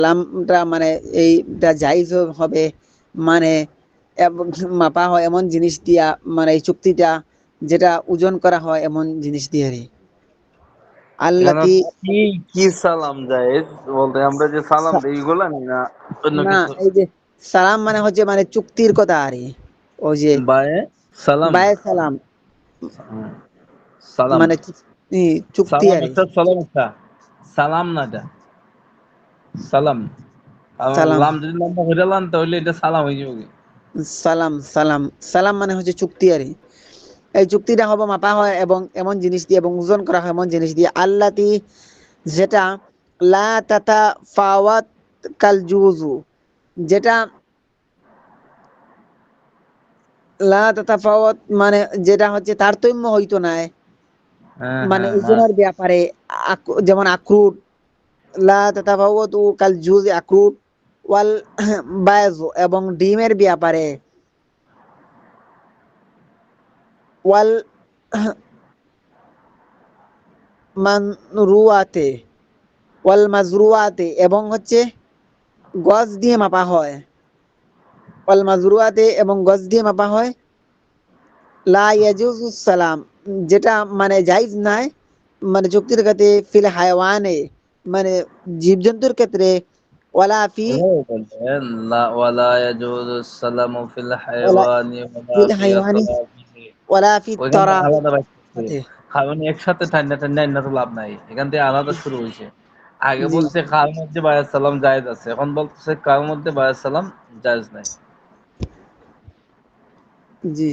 সালামটা মানে এইটা জায়েজ হবে মানে মাপা হয় এমন জিনিস দিয়া, মানে এই চুক্তিটা যেটা ওজন করা হয় এমন জিনিস দিয়ে রে। এখানে আল্লাতি কি কি সালাম জায়েজ বলতে আমরা যে সালাম দিই এগুলা না অন্য না, কিছু? এই যে সালাম মানে হচ্ছে মানে চুক্তির কথা আরে, ওই যে বায়ে সালাম। বায়ে সালাম হুম, সালাম মানে চুক্তি সালাম আরে। একটা সালাম একটা সালাম না এটা সালাম। আর সালাম লাম যদি লম্বা হইরা লান তাহলে এটা সালাম হয়ে যাবে। সালাম সালাম সালাম মানে হচ্ছে চুক্তি আরে। এই চুক্তিটা হবে মাপা হয় এবং এমন জিনিস দিয়ে এবং ওজন করা হয় এমন জিনিস দিয়ে, আল্লাতি যেটা লা তাতা ফাওয়াত কাল জুজু, যেটা লা তাতা ফাওয়াত মানে যেটা হচ্ছে তারতম্য হইতো না, হ্যাঁ মানে হ্যাঁ হ্যাঁ। ওজনের ব্যাপারে। যেমন আখরুট, লা তাতাফাওয়াতু কাল জুজ আখরুট, ওয়াল বায়জ এবং ডিমের ব্যাপারে, ওয়াল মানরুয়াতে, ওয়াল মাজরুয়াতে এবং হচ্ছে গজ দিয়ে মাপা হয়, ওয়াল মাজরুয়াতে এবং গজ দিয়ে মাপা হয়। লা ইয়াজুজু সালাম, যেটা মানে জায়েজ নাই মানে যুক্তির ক্ষেত্রে, ফিল হায়াওয়ানে মানে জীবজন্তুর ক্ষেত্রে, ওয়ালা ফি এভাবে বলবেন লা ওয়ালা ইয়াজুজু সালামু ফিল ওয়ালা হায়াওয়ানি ওয়ালা ফিল ফি হায়াওয়ানি আতরাফিহি। ওয়ালা ফি ওইখান তরা থেকে আলাদা রাখতেছে। সাথে। কারণ একসাথে টান্না টান্না আইনা তো লাভ নাই। এখান থেকে আলাদা শুরু হইছে। আগে জি বলছে কার মধ্যে বায়াত সালাম জায়েজ আছে। এখন বলতেছে কার মধ্যে বায়াত সালাম জায়েজ নাই। জি।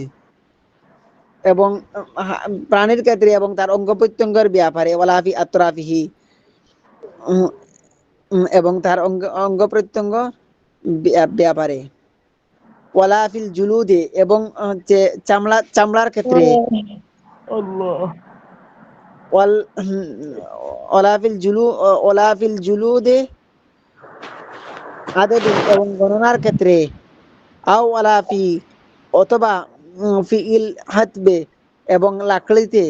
এবং প্রাণীর ক্ষেত্রে এবং তার অঙ্গ প্রত্যঙ্গের ব্যাপারে, ওয়ালা ফি আতরাফিহি এবং তার অঙ্গ প্রত্যঙ্গ ব্যাপারে, ওয়ালা ফিল জুলুদে এবং হচ্ছে চামড়ার ক্ষেত্রে, আল্লাহ। ওয়াল ওয়ালা ফিল ওয়ালা ফিল জুলুদে আদাদিন এবং গণনার ক্ষেত্রে, আও ওয়ালা ফি অথবা ফি ইল হাতবে এবং লাকড়িতে,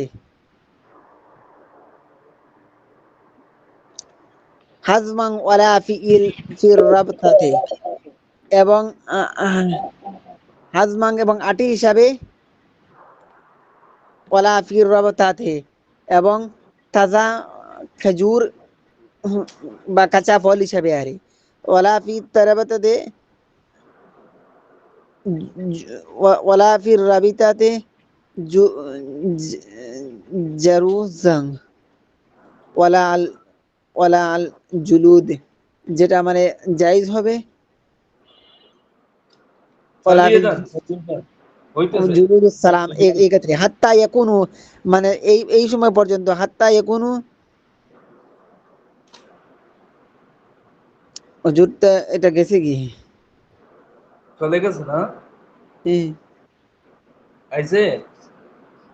হাজমাং ওয়ালা ফি ইল ফির রাবতাতে এবং হাজমাং এবং আটি হিসাবে, ওয়ালা ফির রাবতাতে এবং তাজা খেজুর বা কাঁচা ফল হিসাবে আরে, ওয়ালা ফি তারাবাতাতে ওয়ালা ফির রাবিতাতে জারুজাং ওয়ালা আল ওয়ালা আল জুলুদ, যেটা মানে জায়েজ হবে, ওয়ালা চালিয়ে ফিল যান। হইতেছে। জুলুদুস সালাম এই ক্ষেত্রে হাত্তা ইয়াকুনু মানে এই সময় পর্যন্ত, হাত্তা ইয়াকুনু হুজুরটা এটা গেছে কি? চলে গেছে না? হ্যাঁ আইছে?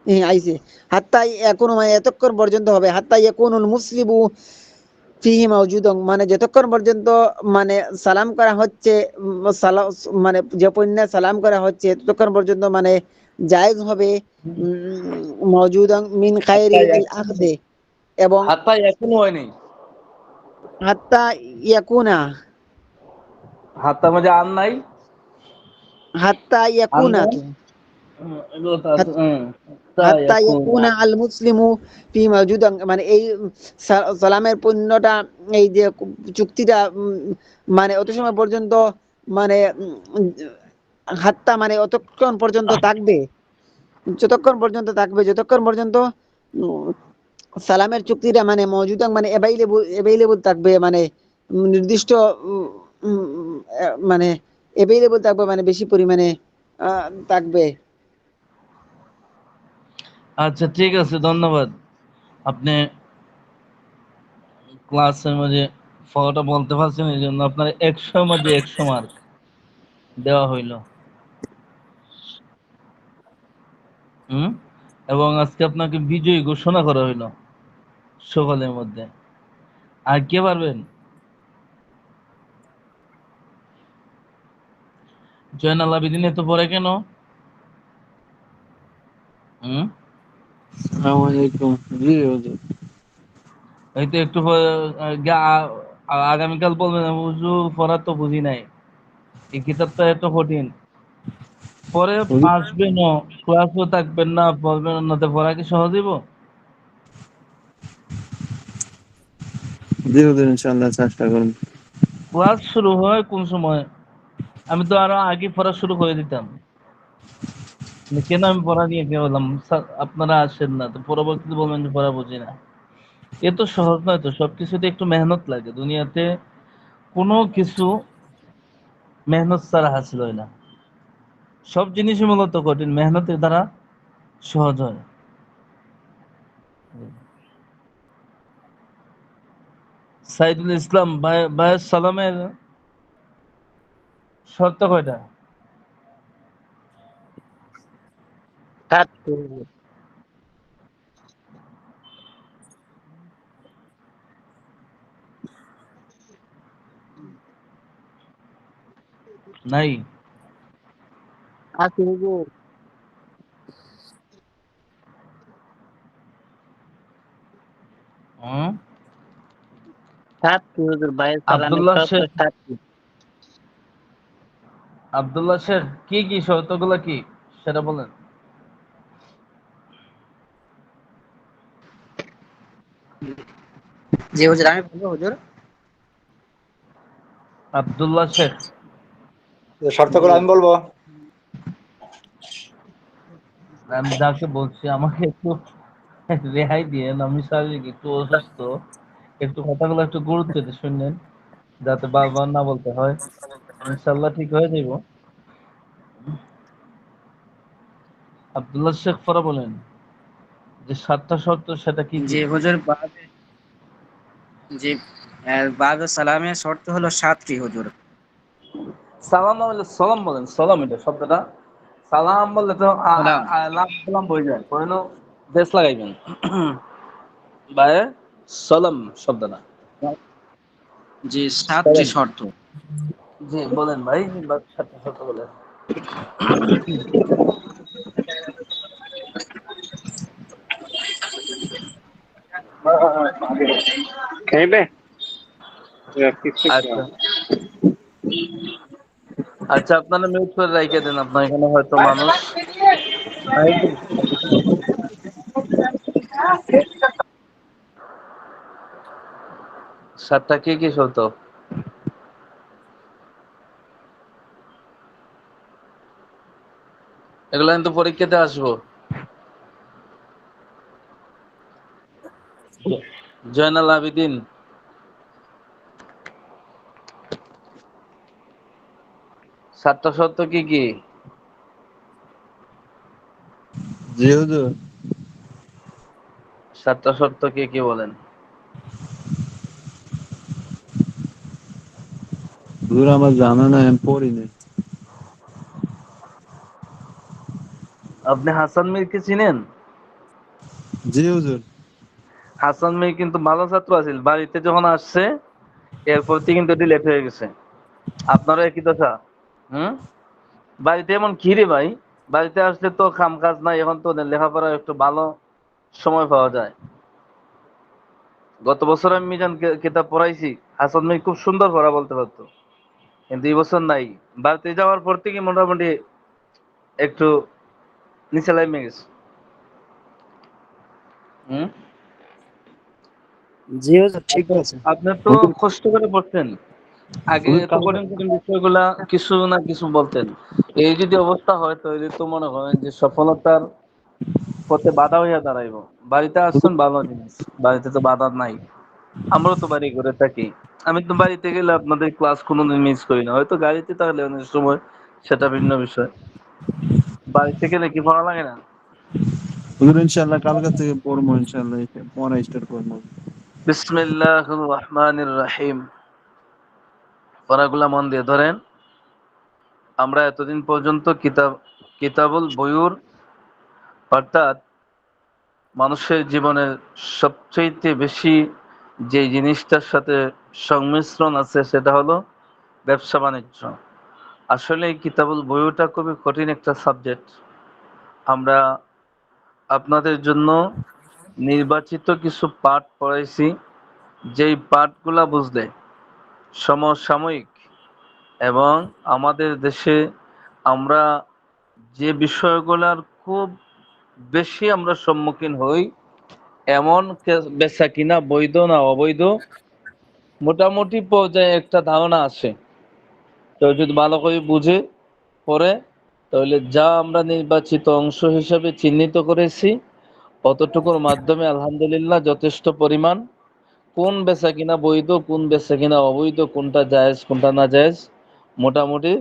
হ্যাঁ আইছে। হাত্তা ইয়াকুনু মানে এতক্ষণ পর্যন্ত হবে, হাত্তা ইয়াকুনুল মুসলিমু ফিহি মাওজুদন মানে যতক্ষণ পর্যন্ত মানে সালাম করা হচ্ছে, মানে যে পণ্যে সালাম করা হচ্ছে ততক্ষণ পর্যন্ত মানে জায়েজ হবে মওজুদান মিন হাত্তা খায়রিল ইয়াকুনু। আখদে এবং হাত্তা ইয়াকুনু হয় নাই। হাত্তা ইয়াকুনা, হাত্তা মাঝে আর নাই? হাত্তা আর ইয়াকুনা নাই? তো এগুলো তো আছে। হাত্তা হাত্তা ইয়াকুনা। ইয়াকুনা আল মুসলিমু ফি মাওজুদান মানে এই সালামের পণ্যটা, এই যে চুক্তিটা মানে অত সময় পর্যন্ত মানে হাত্তা মানে অতক্ষণ পর্যন্ত থাকবে, যতক্ষণ পর্যন্ত উম, সালামের চুক্তিটা মানে মজুদান মানে অ্যাভেইলেবল থাকবে, মানে নির্দিষ্ট মানে অ্যাভেইলেবল থাকবে, মানে বেশি পরিমাণে থাকবে। আচ্ছা ঠিক আছে, ধন্যবাদ। আপনি ক্লাসের মাঝে ফলাটা বলতে পারছেন, এই জন্য আপনার ১০০ মাঝে ১০০ মার্ক দেওয়া হইল। হুম? এবং আজকে আপনাকে বিজয়ী ঘোষণা করা হইল সকলের মধ্যে। আর কে পারবেন? জয়নাল আবেদিন এত পরে কেন? হুম? আসসালামু আলাইকুম। জি হুজুর। এই তো একটু পরে আর আগামীকাল বলবেন হুজুর পড়া তো বুঝি নাই, এই কিতাবটা এত কঠিন, পরে হুজুর, আসবেন, ক্লাসও থাকবেন না, পড়বেন না, তো পড়া কি সহজ হইব? জি হুজুর, ইনশাআল্লাহ চেষ্টা করুন। ক্লাস শুরু হয় কোন সময়? আমি তো আরো আগে পড়া শুরু করে দিতাম। কিন্তু কেন আমি পড়া নিয়ে কি বললাম, স্যার আপনারা আসেন না, তো পরবর্তীতে বলবেন যে পড়া বুঝি না। এ তো সহজ নয়, তো সবকিছুতে একটু মেহনত লাগে। দুনিয়াতে কোনো কিছু মেহনত ছাড়া হাসিল হয় না। সব জিনিসই মূলত কঠিন, মেহনতের দ্বারা সহজ হয়। সাইদুল ইসলাম ভাই সালামের শর্ত কয়টা? সাতটি। নাই? আছে হুজুর। হুম? সাতটি হুজুর, ভাইয়ের সালামের আব্দুল্লাহ শর্ত শেখ, সাতটি। আব্দুল্লাহ শেখ কি কি শর্তগুলা কি সেটা বলেন। জি হুজুর, আমি বলবো হুজুর। আব্দুল্লাহ শেখ, জি। শর্তগুলো আমি বলবো। আমি যাকে বলছি আমাকে একটু রেহাই দিয়ে, আমি শারীরিক একটু অসুস্থ, একটু কথাগুলো একটু গুরুত্ব দিয়ে শুনলেন, যাতে বারবার না বলতে হয়। ইনশাল্লাহ ঠিক হয়ে যাইব। আব্দুল্লাহ শেখ পরা বলেন যে 7টা শর্ত সেটা কি কি? জি হুজুর, জি বাদ সালামের শর্ত হলো 7টি হুজুর। সালাম না বললে সালাম বলেন, সালাম এটা শব্দটা। সালাম বললে তো সালাম, লাম সালাম হয়ে যায়, পরে বেশ লাগাইবেন বায়ে সালাম শব্দটা। জি 7টি সালাম। শর্ত। জি বলেন ভাই, 7টা শর্ত বলেন। খাইবে? আচ্ছা আচ্ছা, আপনারা মিউট করে রেখে দেন, আপনার এখানে হয়তো মানুষ নাই তো। 7টা কি কি শর্ত? এগুলো কিন্তু পরীক্ষাতে আসবো। জয়নাল আবেদিন, 7টা শর্ত কি কি? জি হুজুর, 7টা শর্ত কি কি বলেন। হুজুর আমার জানা নাই, আমি পড়ি নাই। আপনি হাসান মীরকে চিনেন? জি হুজুর। হাসান মীর কিন্তু ভালো ছাত্র আছিল, বাড়িতে যখন আসছে এরপর থেকে কিন্তু ডিলেট হয়ে গেছে। আপনারও একই দশা? হুম? বাড়িতে এমন কি রে ভাই, বাড়িতে আসলে তো কাম কাজ নাই, এখন তো ওদের লেখাপড়া একটু ভালো সময় পাওয়া যায়। গত বছর আমি মিজান কিতাব পড়াইছি, হাসান মীর খুব সুন্দর পড়া বলতে পারতো, কিন্তু এই বছর নাই। বাড়িতে যাওয়ার পর থেকে মোটামুটি একটু নিচে লাইমে গেছে। হুম? জি হুজুর, ঠিক বলেছেন। আপনি তো হুজুর, কষ্ট করে পড়তেন, আগে হুজুর এত কালকে কঠিন কঠিন বিষয়গুলা কিছু না কিছু বলতেন। এই যদি অবস্থা হয় তাহলে তো মনে করেন যে সফলতার পথে বাধা হইয়া দাঁড়াইব। বাড়িতে আসছেন হুজুর, ভালো জিনিস, বাড়িতে তো বাধা নাই। আমরাও তো বাড়ি করে থাকি। আমি তো বাড়িতে গেলে আপনাদের ক্লাস কোনোদিন মিস করি না, হয়তো গাড়িতে থাকলে অনেক সময়, সেটা ভিন্ন বিষয়। বাড়িতে গেলে কি পড়া লাগে না? হুজুর ইনশাআল্লাহ কালকে থেকে পড়বো, ইনশাআল্লাহ পড়া স্টার্ট করবো। বিসমিল্লাহির রহমানির রহিম। পড়াগুলা মন দিয়ে ধরেন। আমরা এতদিন পর্যন্ত কিতাবুল বুয়ুর, অর্থাৎ মানুষের জীবনের সবচেয়ে বেশি যে জিনিসটার সাথে সংমিশ্রণ আছে সেটা হলো ব্যবসা বাণিজ্য। আসলে এই কিতাবুল বুয়ুটা খুবই কঠিন একটা সাবজেক্ট। আমরা আপনাদের জন্য নির্বাচিত কিছু পাঠ পড়াইছি, যেই পাঠগুলা বুঝলে সমসাময়িক এবং আমাদের দেশে আমরা যে বিষয়গুলোর খুব বেশি আমরা সম্মুখীন হই, এমন বেচা কিনা বৈধ না অবৈধ মোটামুটি পর্যায়ে একটা ধারণা আছে। কেউ যদি ভালো করে বুঝে পড়ে, তাহলে যা আমরা নির্বাচিত অংশ হিসেবে চিহ্নিত করেছি অতটুকুর মাধ্যমে আলহামদুলিল্লাহ যথেষ্ট পরিমাণ কোন বেচা কিনা বৈধ, কোন বেচা কিনা অবৈধ, কোনটা জায়েজ কোনটা না জায়েজ মোটামুটি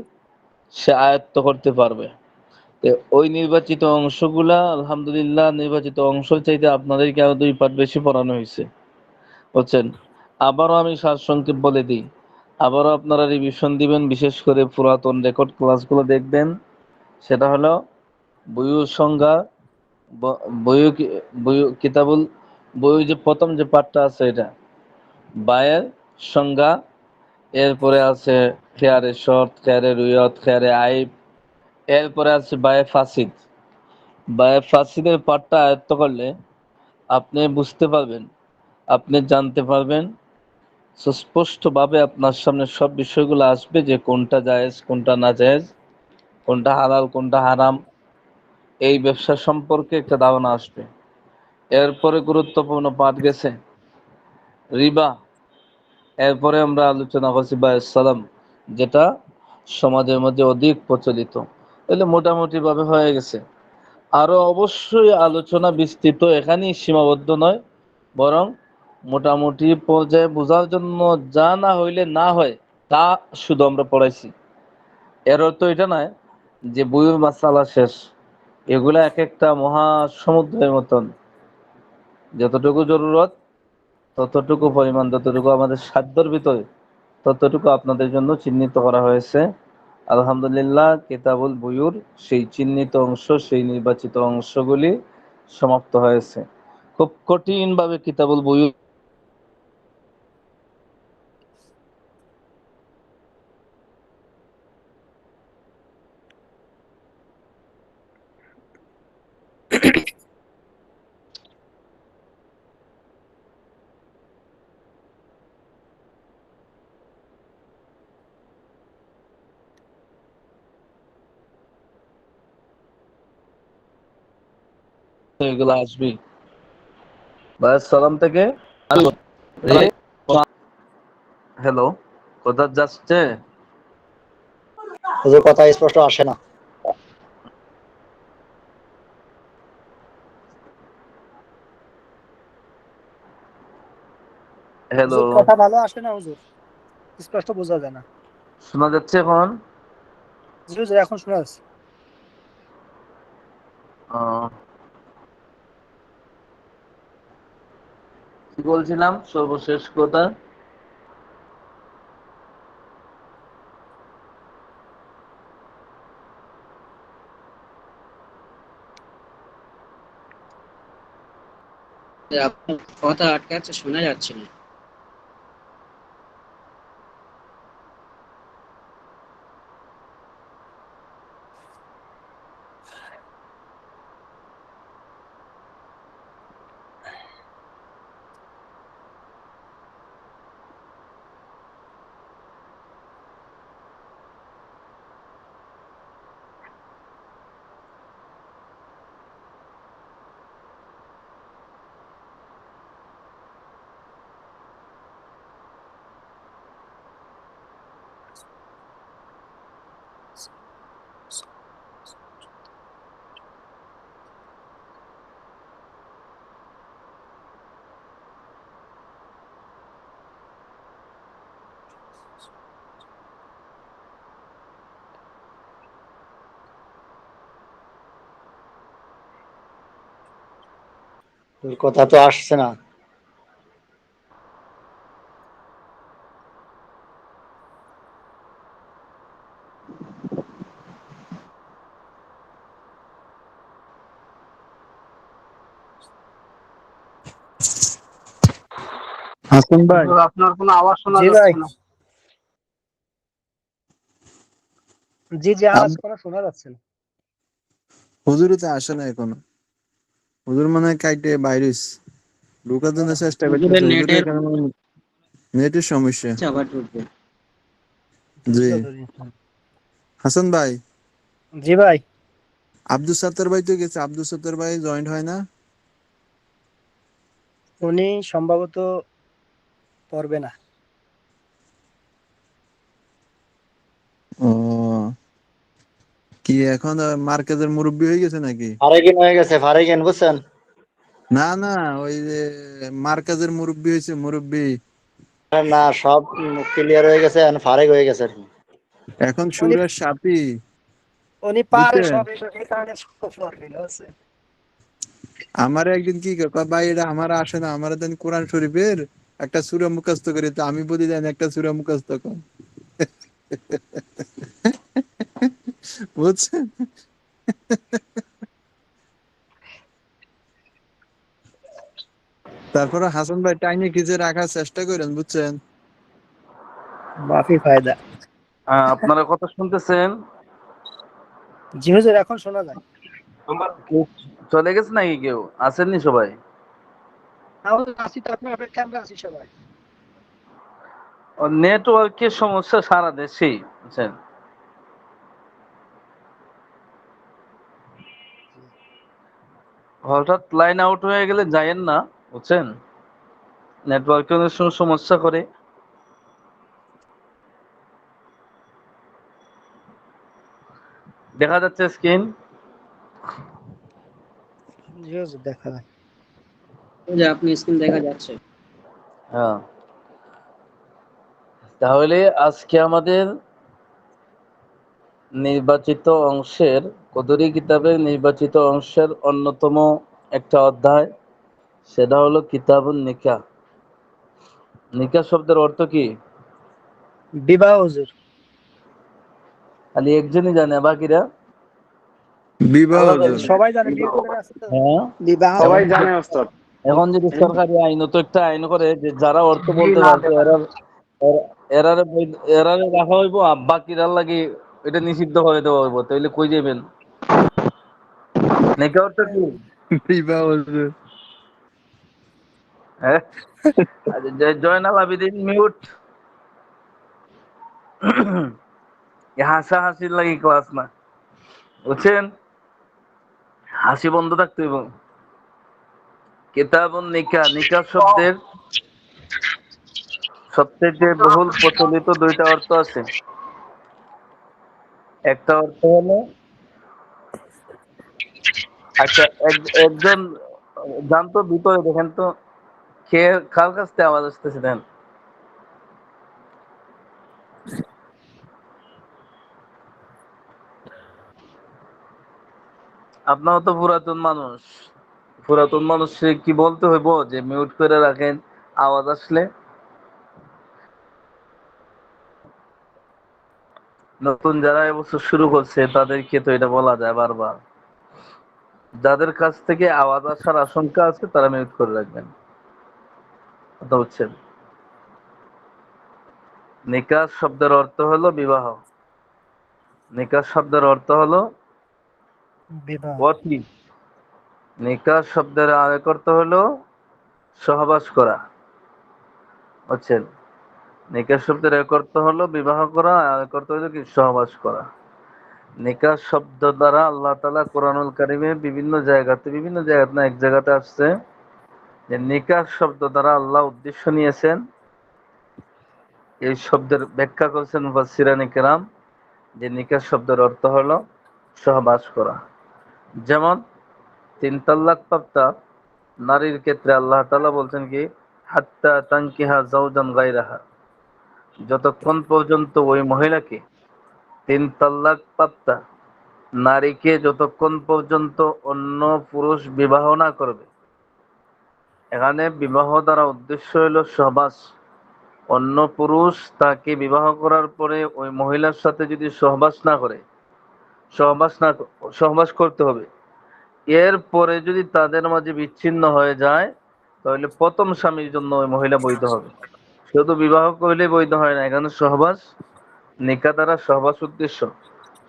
সে আয়ত্ত করতে পারবে। তো ওই নির্বাচিত অংশগুলা আলহামদুলিল্লাহ নির্বাচিত অংশ চাইতে আপনাদেরকে আরো 2 পাঠ বেশি পড়ানো হয়েছে, বুঝছেন। আবারও আমি সারসংক্ষেপ বলে দিই, আবারও আপনারা রিভিশন দিবেন, বিশেষ করে পুরাতন রেকর্ড ক্লাসগুলো দেখবেন। সেটা হলো বইয়ের সংজ্ঞা, বইউ কিতাবুল বইয়ের যে প্রথম যে পাঠটা আছে এটা বায়ের সংজ্ঞা, এরপরে আছে খেয়ারে শর্ত, খেয়ারে রুয়ত, খেয়ারে আইব, এরপরে আছে বায়ে ফাসিদ। বায়ে ফাসিদের পাঠটা আয়ত্ত করলে আপনি বুঝতে পারবেন, আপনি জানতে পারবেন, সুস্পষ্টভাবে আপনার সামনে সব বিষয়গুলো আসবে যে কোনটা জায়েজ কোনটা না জায়েজ, কোনটা হালাল কোনটা হারাম, এই ব্যবসা সম্পর্কে একটা ধারণা আসবে। এরপরে গুরুত্বপূর্ণ পাঠ গেছে রিবা, এরপরে আমরা আলোচনা করছি বায়ে সালাম, যেটা সমাজের মধ্যে অধিক প্রচলিত। তাহলে মোটামুটি ভাবে হয়ে গেছে। আরো অবশ্যই আলোচনা বিস্তৃত, এখানেই সীমাবদ্ধ নয়, বরং মোটামুটি পর্যায়ে বোঝার জন্য যা না হইলে না হয় তা শুধু আমরা পড়াইছি। এর অর্থ এটা নয় যে বইয়ের মাসালা শেষ। এগুলা এক একটা মহাসমুদ্রের মতন, যতটুকু জরুরত ততটুকু পরিমাণ, যতটুকু আমাদের সাধ্যের ভিতরে ততটুকু আপনাদের জন্য চিহ্নিত করা হয়েছে। আলহামদুলিল্লাহ কিতাবুল বুয়ুর সেই চিহ্নিত অংশ, সেই নির্বাচিত অংশগুলি সমাপ্ত হয়েছে। খুব কঠিন ভাবে কিতাবুল বুয়ুর এগুলো আসবে বাস সালাম থেকে। হ্যালো, কথা যাচ্ছে? হুজুর কথা স্পষ্ট আসে না। হ্যালো, হুজুর কথা ভালো আসে না হুজুর, স্পষ্ট বোঝা যায় না। শোনা যাচ্ছে এখন? জি হুজুর, এখন শোনা যাচ্ছে। আহ, কি বলছিলাম সর্বশেষ কথা? আপনার কথা আটকে আছে, শোনা যাচ্ছে না। তোর কথা তো আসছে না। হাসান ভাই, আপনার কোনো আওয়াজ শোনা জি যাচ্ছে ভাই। না। জি জি, আওয়াজ আব- কোনো শোনা যাচ্ছে না। হুজুরে তো আসে না এখনো। হুজুর মনে হয় কাইটে বাইরিস ঢোকার জন্য চেষ্টা হুজুরের করতেছে। হুজুরের নেটের এখানে নেটের সমস্যা। আবার ঢুকবে। জি হাসান ভাই, জি ভাই, আব্দুল সত্তার ভাই তো গেছে, আব্দুল সত্তার ভাই জয়েন্ট হয় না? উনি সম্ভবত পড়বে না। ও, কি এখন মার্কেজের মুরব্বী হয়ে গেছে নাকি? ফারেকিন হয়ে গেছে, ফারেকিন বুঝছেন? না না, ওই যে মার্কেজের মুরব্বী হয়েছে, মুরব্বী। না, সব ক্লিয়ার হয়ে গেছে, এখন ফারেক হয়ে গেছে আর কি। এখন উনি সুরের সাথী, উনি পারে বুঝছেন? সব, এই কারণে সব পড়বে না, বুঝছেন? আমার একদিন কি কয়, ভাই এটা আমার আসে না, আমার দেন কোরআন শরীফের একটা সূরা মুখস্থ করি, তো আমি বলি দেন একটা সূরা মুখস্থ কর। বুঝছেন? তারপরে হাসান ভাই টাইনে খিচে রাখার চেষ্টা করেন, বুঝছেন? মাফি ফায়দা। আপনারা কথা শুনতেছেন? জি হুজুর, এখন শোনা যায়। কেউ চলে গেছে নাকি, কেউ আসেননি সবাই? আমাদের আসি তো, আপনার অপেক্ষা আমরা আছি সবাই। নেটওয়ার্কের সমস্যা সারা দেশেই, বুঝছেন? হঠাৎ লাইন আউট হয়ে গেলে যায়েন না, বুঝছেন? নেটওয়ার্কের অনেক সময় সমস্যা করে। দেখা যাচ্ছে স্ক্রিন? জি হুজুর, দেখা যায়। যে আপনি স্ক্রিন দেখা যাচ্ছে। হ্যাঁ, তাহলে আজকে আমাদের নির্বাচিত অংশের, কদরি কিতাবের নির্বাচিত অংশের অন্যতম একটা অধ্যায়, সেটা হলো কিতাবুন নিকাহ। নিকাহ শব্দের অর্থ কি? বিবাহ হুজুর। খালি একজনই জানে, বাকিরা? বিবাহ হুজুর। সবাই জানে, বিয়ে করে আছে তো। হ্যাঁ, বিবাহ। এখন এখন যদি সরকারি আইনত একটা আইন করে যে যারা অর্থ বলতে পারছে এরারে এরারে রাখা হইব, আর বাকিরার লাগি এটা নিষিদ্ধ করে দেওয়া হইব, তাইলে কই যাবেন? নিকাহ অর্থ কি? বিবাহ হুজুর। হ্যাঁ, আচ্ছা, জয়নাল আবেদিন মিউট। হাসাহাসির লাগি ক্লাস না, বুঝছেন? হাসি বন্ধ থাকতে হইব। কিতাবুন নিকাহ, নিকাহ শব্দের সবথেকে বহুল প্রচলিত দুইটা অর্থ আছে। একটা অর্থ হলো, আচ্ছা, একজন জানতো ভিতরে দেখেন তো, খেয়ে কার কাছ থেকে আওয়াজ আসতেছে দেন? আপনারা তো পুরাতন মানুষ, পুরাতন মানুষকে কি বলতে হইব যে মিউট করে রাখেন আওয়াজ আসলে? নতুন যারা এবছর শুরু করছে তাদেরকে তো এটা বলা যায় বারবার। যাদের কাছ থেকে আওয়াজ আসার আশঙ্কা আছে তারা মিউট করে রাখবেন। কথা বুঝছেন? নিকাহ শব্দের অর্থ হলো বিবাহ। নিকাহ শব্দের অর্থ হলো বিবাহ। কি? নিকাহ শব্দের আরেক অর্থ হলো সহবাস করা, বুঝছেন? নিকাহ শব্দের এক অর্থ হলো বিবাহ করা, আর এক অর্থ হলো কি? সহবাস করা। নিকাহ শব্দ দ্বারা আল্লাহ তাআলা কোরআনুল কারীমে বিভিন্ন জায়গাতে না, এক জায়গাতে আসছে যে নিকাহ শব্দ দ্বারা আল্লাহ উদ্দেশ্য নিয়েছেন। এই শব্দের ব্যাখ্যা করেছেন মুফাসসিরানে কেরাম যে নিকাহ শব্দের অর্থ হলো সহবাস করা। যেমন 3 তালাক প্রাপ্তা নারীর ক্ষেত্রে আল্লাহ তাআলা বলছেন কি, হাত্তা তানকিহা যাওজান গায়রাহা, যতক্ষণ পর্যন্ত ওই মহিলাকে, 3 তালাক প্রাপ্তা নারীকে যতক্ষণ পর্যন্ত অন্য পুরুষ বিবাহ না করবে। এখানে বিবাহ দ্বারা উদ্দেশ্য হলো সহবাস। অন্য পুরুষ তাকে বিবাহ করার পরে ওই মহিলার সাথে যদি সহবাস না করে, সহবাস না সহবাস করতে হবে। এর পরে যদি তাদের মাঝে বিচ্ছিন্ন হয়ে যায়, তাহলে প্রথম স্বামীর জন্য ওই মহিলা বৈধ হবে। শুধু বিবাহ করলে বৈধ হয় না, এখানে সহবাস, নিকাহ দ্বারা সহবাস উদ্দেশ্য।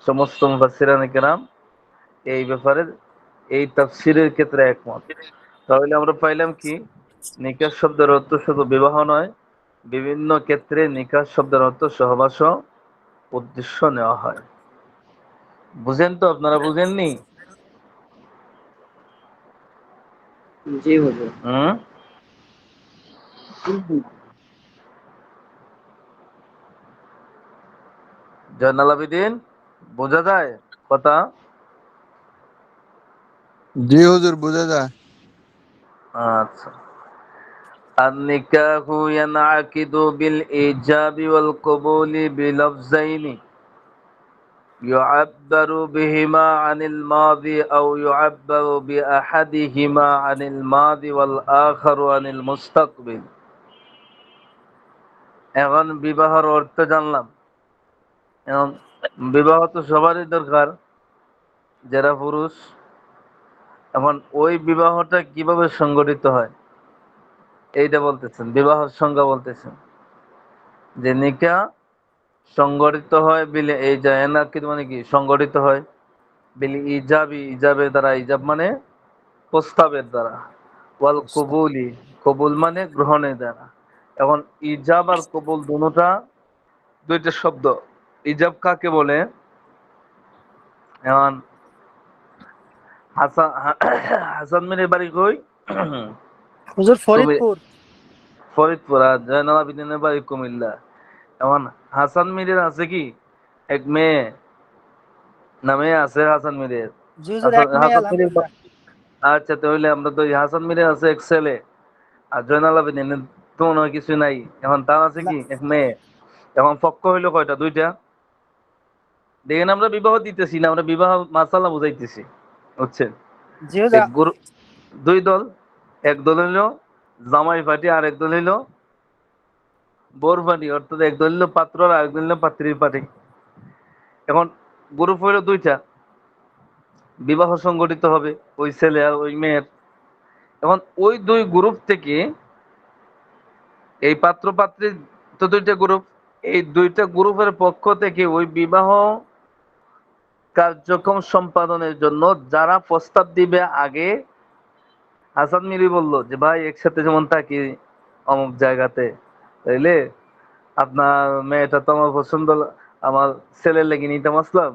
সমস্ত মুফাসসিরানে কেরাম এই ব্যাপারে, এই তাফসীরের ক্ষেত্রে একমত। তাহলে আমরা পাইলাম কি, নিকাহ শব্দের অর্থ শুধু বিবাহ নয়, বিভিন্ন ক্ষেত্রে নিকাহ শব্দের অর্থ সহবাসও উদ্দেশ্য নেওয়া হয়। বুঝেন তো? আপনারা বুঝেননি? জি হুজুর। হুম? জয়নাল আবেদিন, বোঝা যায় কথা? জি হুজুর, বোঝা যায়। আচ্ছা। النكاح ينعقد بالإيجاب والقبول بلفظين يعبر بهما عن الماضي أو يعبر بأحدهما عن الماضي والآخر عن المستقبل। এখন বিবাহের অর্থ জানলাম। এখন বিবাহ তো সবারই দরকার, যারা পুরুষ। এখন ওই বিবাহটা কিভাবে সংগঠিত হয় এইটা বলতেছেন, বিবাহের সংজ্ঞা বলতেছেন যে নিকাহ সংগঠিত হয় বিলে এই যে এনাকিদ মানে কি সংগঠিত হয় বিল ইজাবি, ইজাবের দ্বারা, ইজাব মানে প্রস্তাবের দ্বারা, ওয়াল কবুলি, কবুল মানে গ্রহণের দ্বারা। এখন ইজাব আর কবুল দুটোটা দুইটা শব্দ। ইজাব কাকে বলে? এখন হাসান হাসান মিরের বাড়ি কই? হুজুর কুমি- ফরিদপুর। ফরিদপুর। আর জয়নাল আবেদিনের বাড়ি কুমিল্লা। এখন হাসান মিরের আছে কি এক মেয়ে, না মেয়ে আছে হাসান মিরের? জি হুজুর, হাসান এক মেয়ে হাসান মিরের আলহামদুলিল্লাহ। আচ্ছা, তাহলে আমরা তো হাসান মিরের আছে এক ছেলে, আর জয়নাল আবেদিনের তো মনে হয় কিছু নাই। এখন তার আছে না, কি এক মেয়ে। এখন পক্ষ হইলো কয়টা? দুইটা। দেখেন আমরা বিবাহ দিতেছি না, আমরা বিবাহ মাসালা বুঝাইতেছি, বুঝছেন? জি হুজুর। এক গ্রুপ, দুই দল। এক দল হইলো জামাই পার্টি, আর এক দল হইলো বোর পার্টি, অর্থাৎ এক দল হইলো পাত্র আর এক দল হইলো পাত্রীর পার্টি। এখন গ্রুপ হইলো দুইটা, বিবাহ সংগঠিত হবে ওই ছেলে আর ওই মেয়ের। এখন ওই দুই গ্রুপ থেকে এই পাত্র পাত্রী, তো দুইটা গ্রুপ, এই দুইটা গ্রুপের পক্ষ থেকে ওই বিবাহ কার্যক্রম সম্পাদনের জন্য যারা প্রস্তাব দিবে আগে, হাসান মিরি বলল যে ভাই একসাথে যেমন থাকি অমুক জায়গাতে, তাইলে আপনার মেয়েটা তো আমার পছন্দ, আমার ছেলের লেগে নিতাম আসলাম,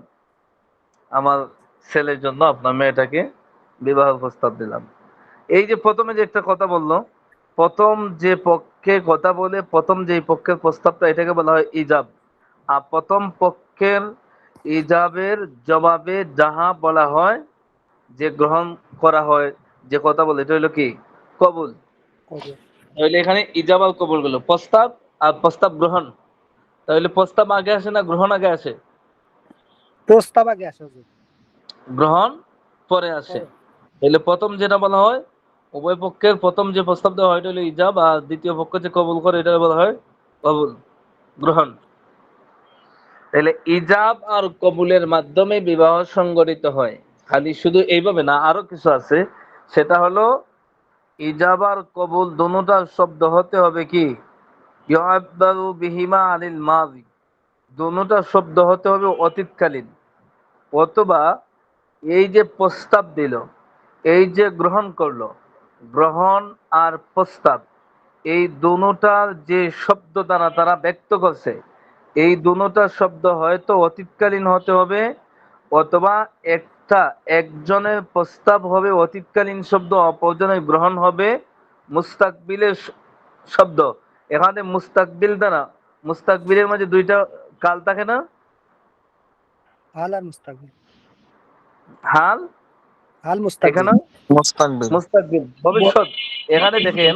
আমার ছেলের জন্য আপনার মেয়েটাকে বিবাহ প্রস্তাব দিলাম। এই যে প্রথমে যে একটা কথা বললো, প্রথম যে পক্ষে কথা বলে প্রথম যে পক্ষের প্রস্তাবটা, এটাকে বলা হয় ইজাব। আর প্রথম পক্ষের ইজাবের জবাবে যাহা বলা হয়, যে গ্রহণ করা হয়, যে কথা বলে, এটা হইলো কি কবুল। তাহলে এখানে ইজাব আর কবুল গুলো প্রস্তাব আর প্রস্তাব গ্রহণ। তাহলে প্রস্তাব আগে আসে না গ্রহণ আগে আসে? প্রস্তাব আগে আসে হুজুর। গ্রহণ পরে আসে। তাহলে প্রথম যেটা বলা হয়, উভয় পক্ষের প্রথম যে প্রস্তাব দেওয়া হয় এটা হলো ইজাব, আর দ্বিতীয় পক্ষ যে কবুল করে এটা বলা হয় কবুল, গ্রহণ। তাহলে ইজাব আর কবুলের মাধ্যমে বিবাহ সংগঠিত হয়। খালি শুধু এইভাবে না, আরো কিছু আছে। সেটা হলো ইজাব আর কবুল দুটোটার শব্দ হতে হবে কি ইউআব্বারু বিহিমা আনিল মাযি, দুটোটার শব্দ হতে হবে অতীতকালীন। অথবা এই যে প্রস্তাব দিল, এই যে গ্রহণ করলো, গ্রহণ আর প্রস্তাব, এই দুটোটার যে শব্দ দ্বারা তারা ব্যক্ত করছে, এই দুটোটার শব্দ হয়তো অতীতকালীন হতে হবে, অথবা একজনের প্রস্তাব হবে অতীতকালীন শব্দ, অপরজনের গ্রহণ হবে মুস্তাকবিলের শব্দ। এখানে মুস্তাকবিল দ্বারা, মুস্তাকবিলের মাঝে দুইটা কাল থাকে না, হাল আর মুস্তাকবিল। হাল, হাল মুস্তাকবিল। এখানে মুস্তাকবিল। মুস্তাকবিল ভবিষ্যৎ। এখানে দেখেন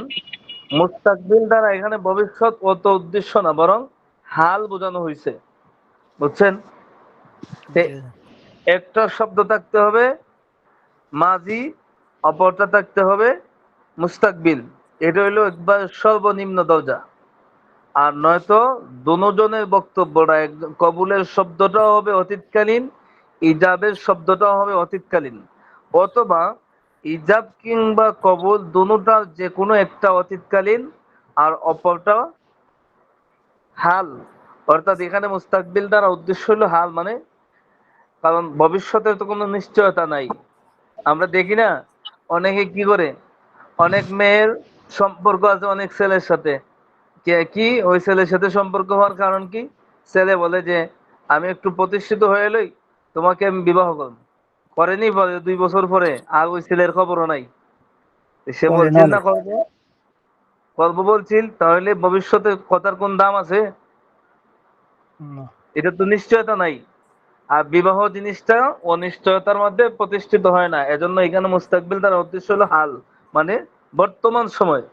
মুস্তাকবিল দ্বারা এখানে ভবিষ্যৎ অত উদ্দেশ্য না, বরং হাল বোঝানো হয়েছে, বুঝছেন? তে জি হুজুর। একটা শব্দ থাকতে হবে মাজি, অপরটা থাকতে হবে মুস্তাকবিল। এটা হইলো একবার সর্বনিম্ন দরজা। আর নয়তো দুজনের বক্তব্যটা, একদম কবুলের শব্দটাও হবে অতীতকালীন, ইজাবের শব্দটাও হবে অতীতকালীন। অথবা ইজাব কিংবা কবুল দুটার যে কোনো একটা অতীতকালীন আর অপরটা হাল। অর্থাৎ এখানে মুস্তাকবিল দ্বারা উদ্দেশ্য হলো হাল, মানে কারণ ভবিষ্যতের তো কোনো নিশ্চয়তা নাই। আমরা দেখি না অনেকে কি করে, অনেক মেয়ের সম্পর্ক আছে অনেক ছেলের সাথে, কে কি ওই ছেলের সাথে সম্পর্ক হওয়ার কারণ কি, ছেলে বলে যে আমি একটু প্রতিষ্ঠিত হয়ে এলেই তোমাকে আমি বিবাহ করব। করেনি, বলে 2 বছর পরে আর ওই ছেলের খবরও নাই। সে করে বলছিল না না করবো, করবো বলছিল, তাহলে ভবিষ্যতে কথার কোন দাম আছে? না। এটা তো নিশ্চয়তা নাই। আর বিবাহ জিনিসটা অনিশ্চয়তার মধ্যে প্রতিষ্ঠিত হয় না, এজন্য এখানে মুস্তাকবিল তার উদ্দেশ্য হলো হাল, মানে বর্তমান সময়।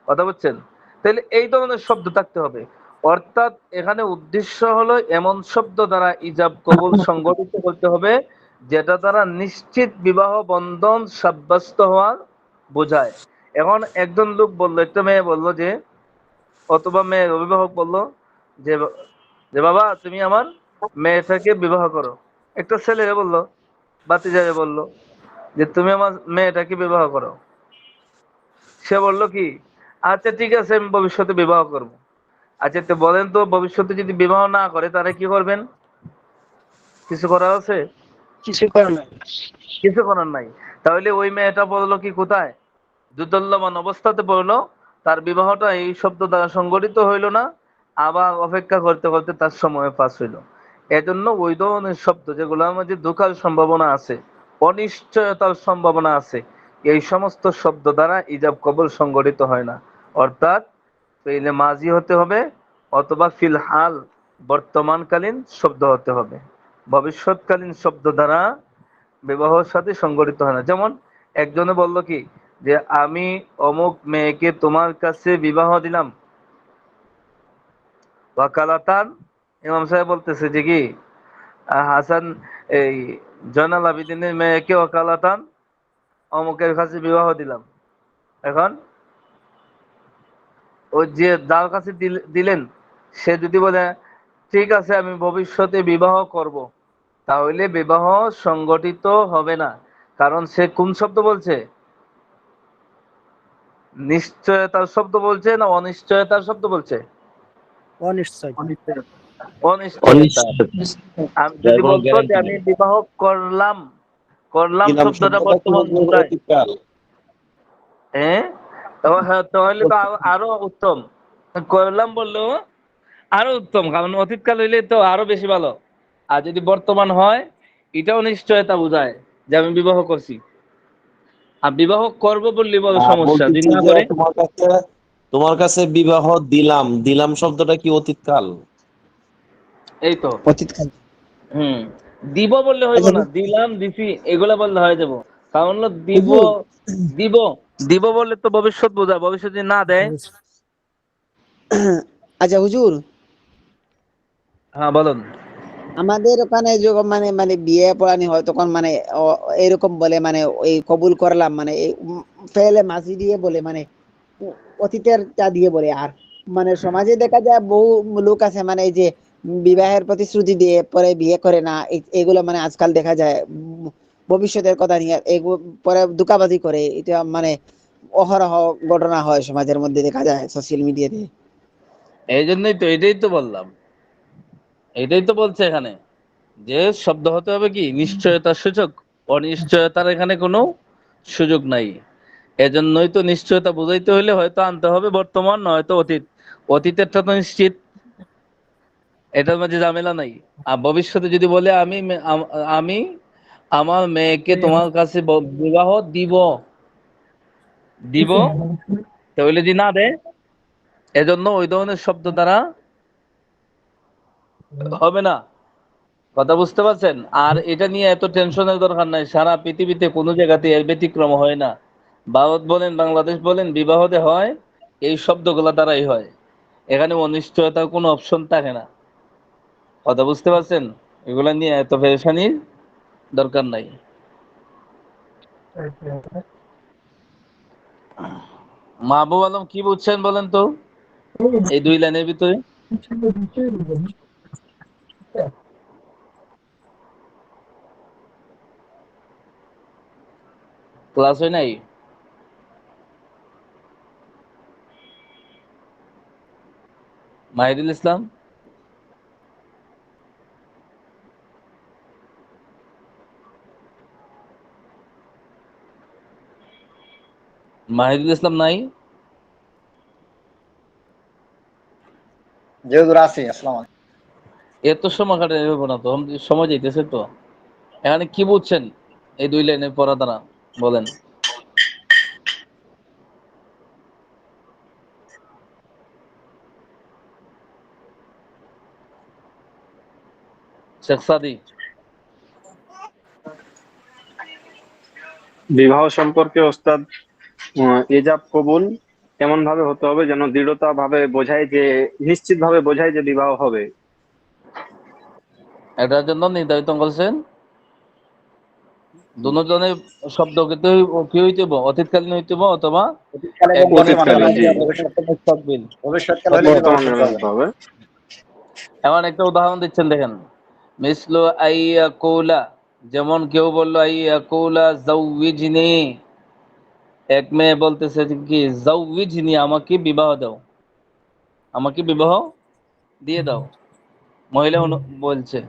কথা বুঝছেন? তাহলে এই ধরনের শব্দ থাকতে হবে। অর্থাৎ এখানে উদ্দেশ্য হলো এমন শব্দ দ্বারা ইজাব কবুল সংগঠিত করতে হবে যেটা দ্বারা নিশ্চিত বিবাহ বন্ধন সাব্যস্ত হওয়া বোঝায়। এখন একজন লোক বললো, একটা মেয়ে বললো যে, অথবা মেয়ের অভিভাবক বললো যে, যে বাবা তুমি আমার মেয়েটাকে বিবাহ করো। একটা ছেলে বললো, বাতিজারে বললো যে তুমি আমার মেয়েটাকে বিবাহ করো। সে বলল কি, আচ্ছা ঠিক আছে আমি ভবিষ্যতে বিবাহ করব। আচ্ছা তো বলেন তো, ভবিষ্যতে যদি বিবাহ না করে তাহলে কি করবেন? কিছু করার আছে? কিছু করে নাই। কিছু করার নাই। তাহলে ওই মেয়েটা বললো কি, কোথায় দুদল্যমান অবস্থাতে পড়লো, তার বিবাহটা এই শব্দ দ্বারা সংগঠিত হইল না, আবার অপেক্ষা করতে করতে তার সময় পাস হইল। এজন্য ওই ধরনের শব্দ যেগুলোর মধ্যে ধোঁকার সম্ভাবনা আছে, অনিশ্চয়তার সম্ভাবনা আছে, এই সমস্ত শব্দ দ্বারা ইজাব কবুল সংগঠিত হয় না। অর্থাৎ ফেইলে মাজি হতে হবে, অথবা ফিলহাল বর্তমানকালীন শব্দ হতে হবে। ভবিষ্যৎকালীন শব্দ দ্বারা বিবাহের সাথে সংগঠিত হয় না। যেমন একজনে বলল কি, যে আমি অমুক মেয়েকে তোমার কাছে বিবাহ দিলাম। ওয়াকালাতান, ইমাম সাহেব বলতেছে যে কি, হাসান এই জয়নাল আবিদিনের মেয়েকে ওয়াকালাতান অমুকের কাছে বিবাহ দিলাম। এখন ওই যে যার কাছে দিলেন, সে যদি বলে ঠিক আছে আমি ভবিষ্যতে বিবাহ করব, তাহলে বিবাহ সংগঠিত হবে না। কারণ সে কোন শব্দ বলছে? নিশ্চয়তার শব্দ বলছে না অনিশ্চয়তার শব্দ বলছে? অনিশ্চয়। অনিশ্চয়তা। আমি যদি বলতো যে আমি বিবাহ করলাম, করলাম শব্দটা বর্তমান বোঝায়, হ্যাঁ, হ্যাঁ, তাহলে তো আরো উত্তম। করলাম বললেও আরো উত্তম, কারণ অতীতকাল হইলে তো আরো বেশি ভালো। আর যদি বর্তমান হয়, এটাও নিশ্চয়তা বোঝায় যে আমি বিবাহ করছি। আর বিবাহ করব বললে বড় সমস্যা, যদি বলতেছি না যে করে। তোমার কাছে বিবাহ দিলাম, দিলাম শব্দটা কি অতীতকাল? এই তো, অতীতকাল। হুম, দিব বললে হইব আচ্ছা না, দিলাম দিছি এগুলা বললে হয়ে যাব। কারণ হলো দিব, হুজুর, দিব, দিব বললে তো ভবিষ্যৎ বোঝায়, ভবিষ্যৎ যদি না দেয়। আচ্ছা হুজুর, হ্যাঁ বলুন। আমাদের ওখানে যখন মানে মানে বিয়ে পড়ানি হয় তখন মানে এরকম বলে মানে ওই কবুল করলাম মানে ফেলে মাঝি দিয়ে বলে মানে অতীতের টা দিয়ে বলে। আর মানে সমাজে দেখা যায় বহু লোক আছে মানে এই যে বিবাহের প্রতিশ্রুতি দিয়ে পরে বিয়ে করে না, এগুলো মানে আজকাল দেখা যায় ভবিষ্যতের কথা নিয়ে এগুলো পরে ধোঁকাবাজি করে। এটা মানে অহরহ ঘটনা হয় সমাজের মধ্যে, দেখা যায় সোশ্যাল মিডিয়াতে। এই জন্যই তো, এটাই তো বললাম, এটাই তো বলছে এখানে, যে শব্দ হতে হবে কি নিশ্চয়তার সূচক, অনিশ্চয়তার এখানে কোনো সুযোগ নাই। এজন্যই তো নিশ্চয়তা বুঝাইতে হলে হয়তো আনতে হবে বর্তমান, নয়তো অতীত। অতীতেরটা তো নিশ্চিত, এটার মাঝে ঝামেলা নাই। আর ভবিষ্যতে যদি বলে আমি আমার মেয়েকে তোমার কাছে বিবাহ দিব, দিব, তাহলে যদি না দেয়, এজন্য ওই ধরনের শব্দ দ্বারা হবে না। কথা বুঝতে পারছেন? আর এটা নিয়ে এত টেনশনের দরকার নাই, সারা পৃথিবীতে কোনো জায়গাতে এর ব্যতিক্রম হয় না। ভারত বলেন, বাংলাদেশ বলেন, বিবাহতে হয় এই শব্দগুলা দ্বারাই হয়। এখানে অনিশ্চয়তার কোনো অপশন থাকে না। কথা বুঝতে পারছেন? এগুলা নিয়ে এত পেরেশানির দরকার নাই। মাহবুব আলম কি বুঝছেন বলেন তো এই 2 লাইনের ভিতরে? ক্লাস হয় নাই? মাহিদুল ইসলাম, মাহিদুল ইসলাম নাই? জি হুজুর আছি। আসসালামু আলাইকুম। এত সময় কাটে হইব না তো, সময় যাইতেছে তো। এখানে কি বুঝছেন এই 2 লাইনের পড়া দ্বারা বলেন? শেখ সাদি। বিবাহ সম্পর্কে ওস্তাদ ইজাব কবুল এমন ভাবে হতে হবে যেন দৃঢ়তা ভাবে বোঝায় যে, নিশ্চিত ভাবে বোঝায় যে বিবাহ হবে। এটার জন্য নির্ধারিত করছেন দুজনের শব্দ কি হইতে হবে, অতীতকালীন হইতে হবে অথবা অতীতকালে এবং একবারে বর্তমানে অতীতকালীন, হলে জি। মুস্তাকবিল। ভবিষ্যৎকাল হলে বিবাহ বর্তমানে করতে হবে হতে হবে। এমন একটা উদাহরণ দিচ্ছেন দেখেন, মিসলু আইয়াকুলা, যেমন কেউ বললো আইয়াকুলা জাউইজনি, এক মেয়ে বলতেছে যে কি জাউইজনি, আমাকে বিবাহ দাও, আমাকে বিবাহ দিয়ে দাও। মহিলা বলছে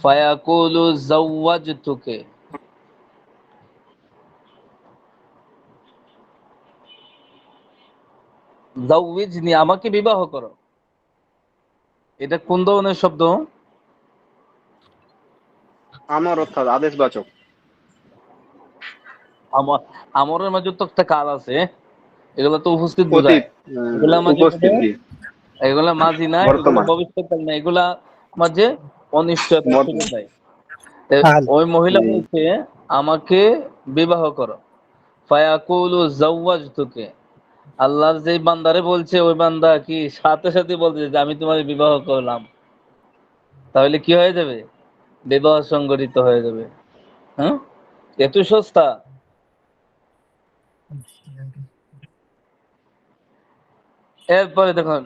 ফায়াকুলু জাওয়াজতুকে, জাউইজনি, আমাকে বিবাহ করো। এটা কোন ধরনের শব্দ? আমার অর্থাৎ আদেশবাচক। আমার, আমরের মাঝে তো একটা কাল আছে, এগুলো তো উপস্থিত বোঝায়। অতীত, এগুলা মাঝে উপস্থিত, জি। এগুলা মাঝি না, এগুলো বর্তমান, ভবিষ্যৎকাল না, এগুলা মাঝে অনিশ্চয়তা শুরু হয়। হাল। ওই মহিলা জি। বলছে আমাকে বিবাহ করো, ফায়াকুলু জাওয়াজতুকে, আল্লাহর যে বান্দারে বলছে ওই বান্দা কি সাথে সাথে বলছে যে আমি তোমার বিবাহ করলাম, তাহলে কি হয়ে যাবে? বিবাহ সংগঠিত হয়ে যাবে। হ্যাঁ, এত সস্তা। এরপরে দেখুন,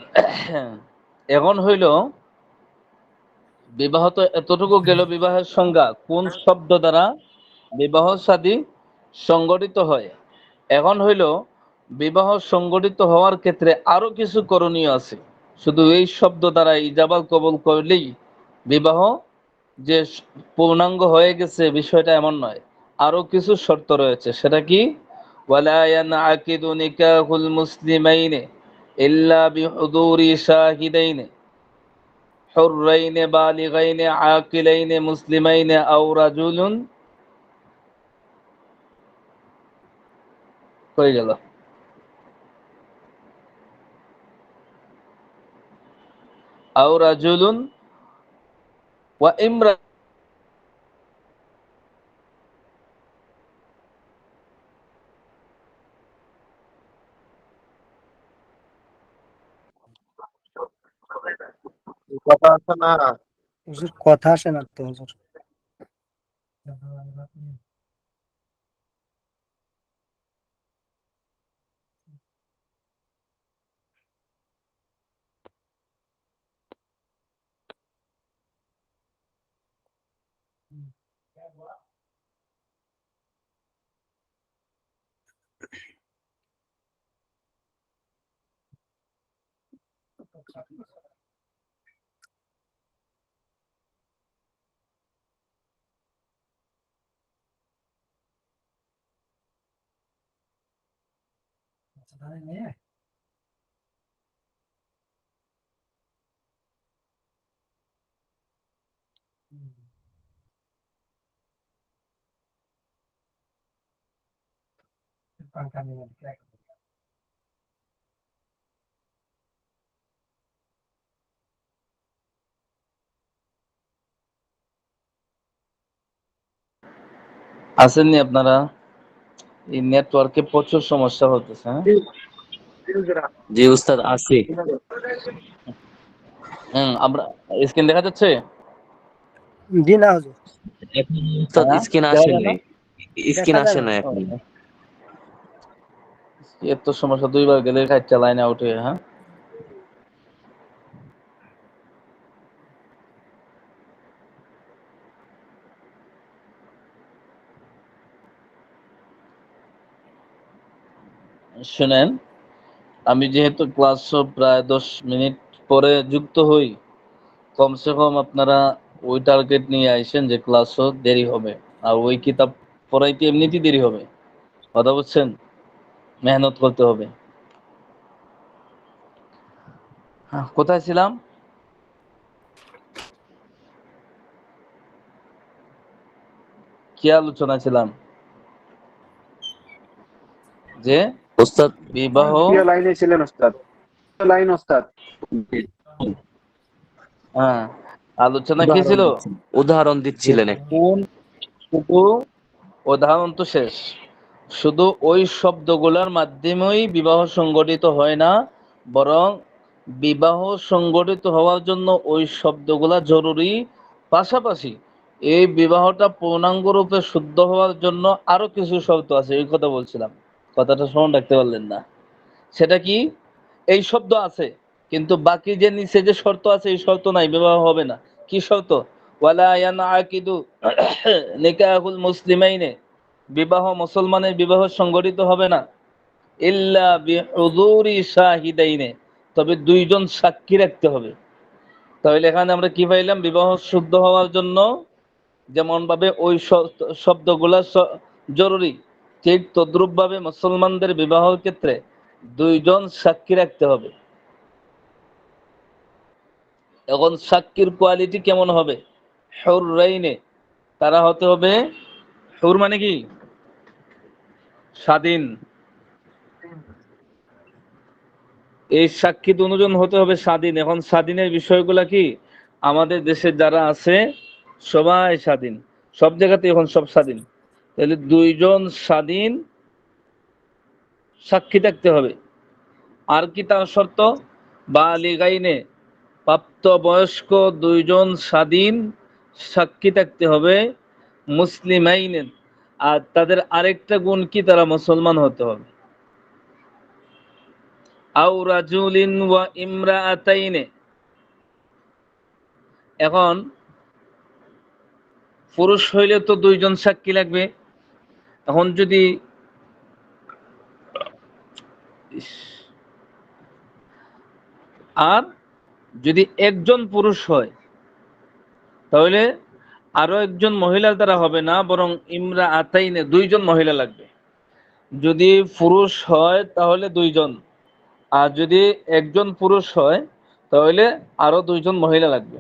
এখন হইল বিবাহ তো এতটুকু গেল, বিবাহের সংজ্ঞা কোন শব্দ দ্বারা বিবাহ শাদী সংগঠিত হয়। এখন হইল বিবাহ সংগঠিত হওয়ার ক্ষেত্রে আরো কিছু করণীয় আছে। শুধু এই শব্দ দ্বারা ইজাবাল কবুল করলেই বিবাহ যে পূর্ণাঙ্গ হয়ে গেছে বিষয়টা এমন নয়, আরো কিছু শর্ত রয়েছে। সেটা কি? ওয়ালা ইয়ানআকিদু নিকাহুল মুসলিমাইনি ইল্লা বিহুদুরি শাহিদাইনি হুররাইনি বালিগাইনি আকিলাইনি মুসলিমাইনি আও রাজুলুন, হয়ে গেল, আও রাজুলুন ওয়া ইমরা। কথা আছে না? হুজুর কথা আসে না তো হুজুর। আসেননি আপনারা? এই নেটওয়ার্কে প্রচুর সমস্যা হতেছে। হ্যাঁ, জি উস্তাদ আছি। আমরা স্ক্রিন দেখা যাচ্ছে? জি না হুজুর, এখন উস্তাদ হ্যাঁ, স্ক্রিন দেখা আসে যায় না? নাই, স্ক্রিন দেখা যায় আসে না। না ও, এখন। এত সমস্যা, 2 বার গেলে খাইতে লাইনে আউট হয়ে। হ্যাঁ, শুনেন, আমি যেহেতু ক্লাস প্রায় 10 মিনিট পরে যুক্ত হই, কমসে কম আপনারা ওই টার্গেট নিয়ে আইসেন যে ক্লাসও দেরি হবে, আর ওই কিতাব পড়াইতে এমনিতেই দেরি হবে। কথা বুঝছেন? মেহনত করতে হবে। হ্যাঁ, কোথায় ছিলাম? কি আলোচনা ছিলাম যে উস্তাদ বিবাহ দ্বিতীয় লাইনে ছিলেন ওস্তাদ, দ্বিতীয় লাইন ওস্তাদ। হ্যাঁ, আলোচনা কি ছিল? উদাহরণ দিচ্ছিলেন একটা। কোন শুধু উদাহরণ তো শেষ, শুধু ওই শব্দগুলোর মাধ্যমেই বিবাহ সংগঠিত হয় না, বরং বিবাহ সংগঠিত হওয়ার জন্য ওই শব্দগুলা জরুরি। পাশাপাশি এই বিবাহটা পূর্ণাঙ্গ রূপে শুদ্ধ হওয়ার জন্য আরো কিছু শর্ত আছে, এই কথা বলছিলাম। কথাটা স্মরণ রাখতে পারলেন না? সেটা কি? এই শব্দ আছে কিন্তু বাকি যে নিচে যে শর্ত আছে এই শর্ত নাই, বিবাহ হবে না। কি শর্ত? ওয়ালা ইয়ানআকিদু নিকাহুল মুসলিমাইনে, বিবাহ মুসলমানের বিবাহ সংগঠিত হবে না ইল্লা বিহুযুরি শাহিদাইনে, তবে দুইজন সাক্ষী রাখতে হবে। তাহলে এখানে আমরা কি পাইলাম? বিবাহ শুদ্ধ হওয়ার জন্য যেমন ভাবে ওই শব্দগুলা জরুরি, ঠিক তদ্রুপ ভাবে মুসলমানদের বিবাহের ক্ষেত্রে দুইজন সাক্ষী রাখতে হবে। এখন সাক্ষীর কোয়ালিটি কেমন হবে? হুররাইনে, তারা হতে হবে, হুর মানে কি? স্বাধীন। এই সাক্ষী দুজন হতে হবে স্বাধীন। এখন স্বাধীনের বিষয়গুলা কি? আমাদের দেশে যারা আছে সবাই স্বাধীন, সব জায়গাতে এখন সব স্বাধীন। তাহলে দুইজন স্বাধীন সাক্ষী থাকতে হবে। আর কি তার শর্ত? বালিগাইনে, প্রাপ্ত বয়স্ক দুইজন স্বাধীন সাক্ষী থাকতে হবে। মুসলিমাইনে, আর তাদের আরেকটা গুণ কি? তারা মুসলমান হতে হবে। আও রাজুলিন ওয়া ইমরাআতাইনে, এখন পুরুষ হইলে তো দুইজন সাক্ষী লাগবে। এখন যদি আর যদি একজন পুরুষ হয় তাহলে আরো একজন মহিলার দ্বারা হবে না, বরং ইমরা আতাইনে, দুইজন মহিলা লাগবে। যদি পুরুষ হয় তাহলে দুইজন, আর যদি একজন পুরুষ হয় তাহলে আরো দুইজন মহিলা লাগবে,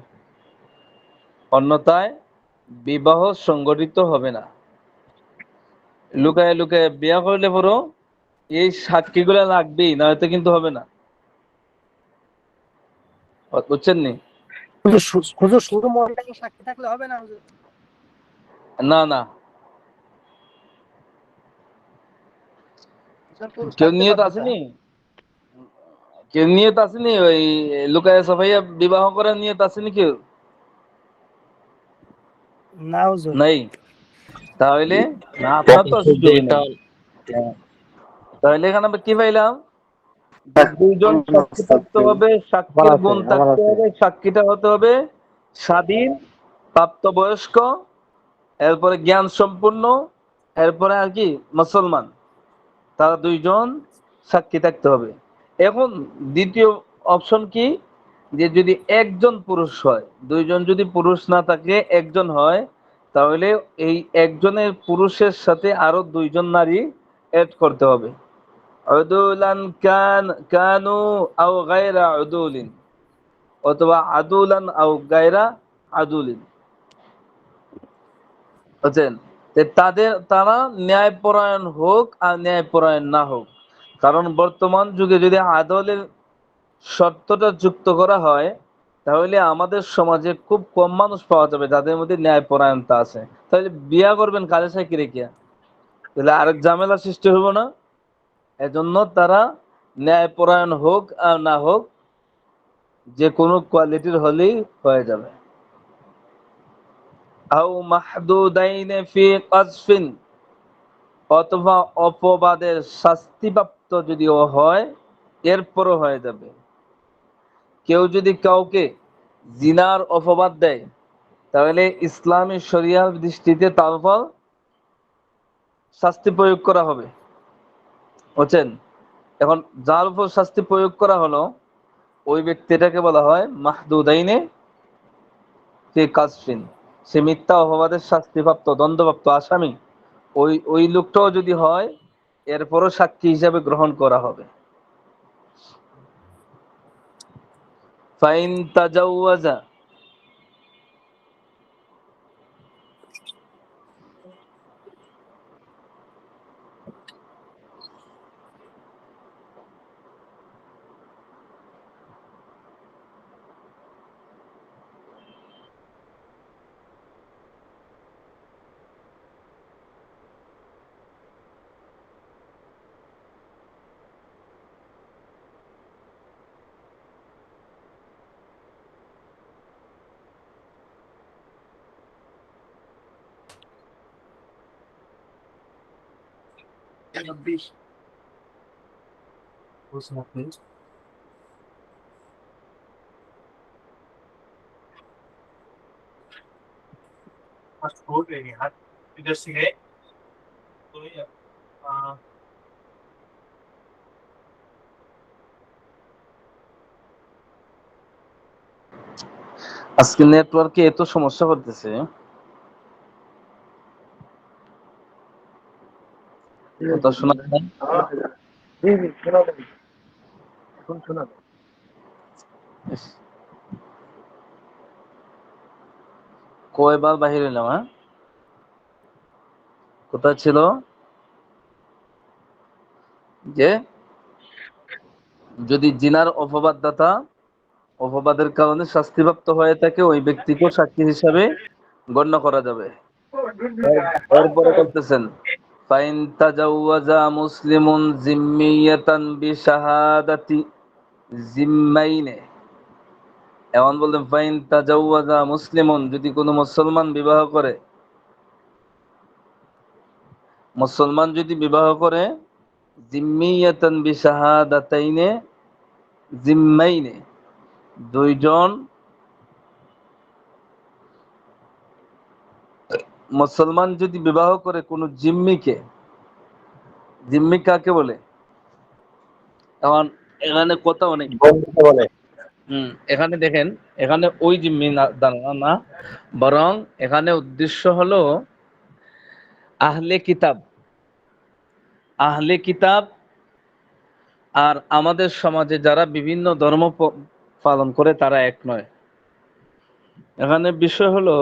অন্যথায় বিবাহ সংগঠিত হবে না। লুকায় লুকায় বিয়া করলে পরও এই সাক্ষীগুলা লাগবেই, না হয়তো কিন্তু হবে না। বুঝছেন নি? হুজুর শুধু মহিলাকে সাক্ষী থাকলে হবে না হুজুর? না না, হুজুর, পুরুষ কেউ থাকতে নিয়ত পারবে আসেনি, কেউ নিয়ত আসেনি ওই লুকায় সাফাইয়া বিবাহ করার নিয়ত আসেনি কেউ? না হুজুর। নাই? তাহলে না, আপনার তো সুযোগই এটা নেই। তাহলে এখানে আমরা কি পাইলাম? যে দুইজন সাক্ষী থাকতে হবে, সাক্ষীর গুণ থাকতে হবে, সাক্ষীটা হতে হবে স্বাধীন, প্রাপ্তবয়স্ক, এরপরে জ্ঞান সম্পূর্ণ, এরপরে আর কি মুসলমান, তারা দুইজন সাক্ষী থাকতে হবে। এখন দ্বিতীয় অপশন কি? যে যদি একজন পুরুষ হয়, দুইজন যদি পুরুষ না থাকে একজন হয়, তাহলে এই একজনের পুরুষের সাথে আরো দুইজন নারী এড করতে হবে। উদুলান কানু আও গায়রা উদুলিন, অথবা আদুলান আও গায়রা আদুলিন। বুঝছেন? তারা ন্যায়পরায়ণ হোক আর ন্যায়পরায়ণ না হোক, কারণ বর্তমান যুগে যদি আদলের শর্তটা যুক্ত করা হয় তাহলে আমাদের সমাজে খুব কম মানুষ পাওয়া যাবে যাদের মধ্যে ন্যায়পরায়ণতা আছে। তাহলে বিয়া করবেন কাজে সাক্ষী রেখে, তাহলে আরেক ঝামেলা সৃষ্টি হবো না? এজন্য তারা ন্যায়পরায়ণ হোক আর না হোক, যে কোনো কোয়ালিটির হলেই হয়ে যাবে। আও মাহদুদাইনে ফি কাযফিন, অথবা অপবাদের শাস্তিপ্রাপ্ত যদিও হয় এরপরও হয়ে যাবে। কেউ যদি কাউকে জিনার অপবাদ দেয় তাহলে ইসলামী শরিয়ার দৃষ্টিতে তার উপর শাস্তি প্রয়োগ করা হবে। বুঝছেন? এখন যার উপর শাস্তি প্রয়োগ করা হলো ওই ব্যক্তিটাকে বলা হয় মাহদুদাইনে ফি কাযফিন, সে মিথ্যা অপবাদের শাস্তিপ্রাপ্ত, দণ্ডপ্রাপ্ত আসামি। ওই লোকটাও যদি হয় এরপরও সাক্ষী হিসাবে গ্রহণ করা হবে। ফাইন তাজাওয়াজা, আজকে নেটওয়ার্কে এত সমস্যা করতেছে, কথা শোনা যায়? ইস, কয়বার বাহির হইলাম, হ্যাঁ? কোথায় ছিল যে যদি জিনার অপবাদদাতা অপবাদের কারণে শাস্তিপ্রাপ্ত হয়ে থাকে, ওই ব্যক্তিকে সাক্ষী হিসাবে গণ্য করা যাবে। এরপরে বলতেছেন ফাইন তাজাওয়াজা মুসলিমুন জিম্মিয়াতান বিশাহাদাতি জিম্মাইনে। এমন বলতেন ফাইন তাজাওয়াজা মুসলিমুন, যদি কোনো মুসলমান বিবাহ করে, মুসলমান যদি বিবাহ করে জিম্মিয়াতান বিশাহাদাতাইনে জিম্মাইনে, দুইজন মুসলমান যদি বিবাহ করে কোন জিম্মিকে, জিম্মি কাকে বলে? এখন এখানে কথা অনেক, বন্ধুকে বলে। এখানে দেখেন, এখানে ওই জিম্মি দাঁড়ানো না, বরং এখানে উদ্দেশ্য হলো আহলে কিতাব। আহলে কিতাব আর আমাদের সমাজে যারা বিভিন্ন ধর্ম পালন করে তারা এক নয়। এখানে বিষয় হলো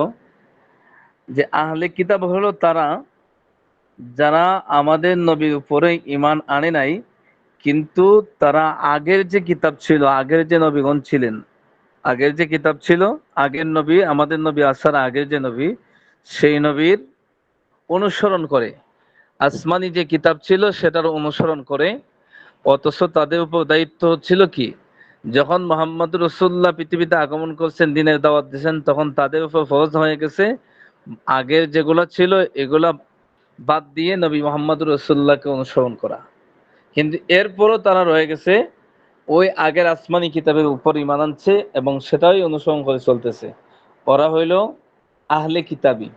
যে আহলে কিতাব হলো তারা যারা আমাদের নবীর উপরে ঈমান আনে নাই, কিন্তু তারা আগের যে কিতাব ছিল, আগের যে নবীগণ ছিলেন, আগের যে কিতাব ছিল, আগের নবী, আমাদের নবী আসার আগের যে নবী, সেই নবীর অনুসরণ করে, আসমানি যে কিতাব ছিল সেটার অনুসরণ করে। অথচ তাদের উপর দায়িত্ব হচ্ছিল কি, যখন মোহাম্মদ রসুল্লাহ পৃথিবীতে আগমন করছেন, দিনের দাওয়াত দিয়েছেন, তখন তাদের উপর ফরজ হয়ে গেছে আগের যেগুলো ছিল এগুলা বাদ দিয়ে নবী মোহাম্মদ রসুল্লাহকে অনুসরণ করা। কিন্তু এরপরও তারা রয়ে গেছে ওই আগের আসমানি কিতাবের উপর ঈমান আনছে এবং সেটাই অনুসরণ করে চলতেছে। ওরা হইল আহলে কিতাবী।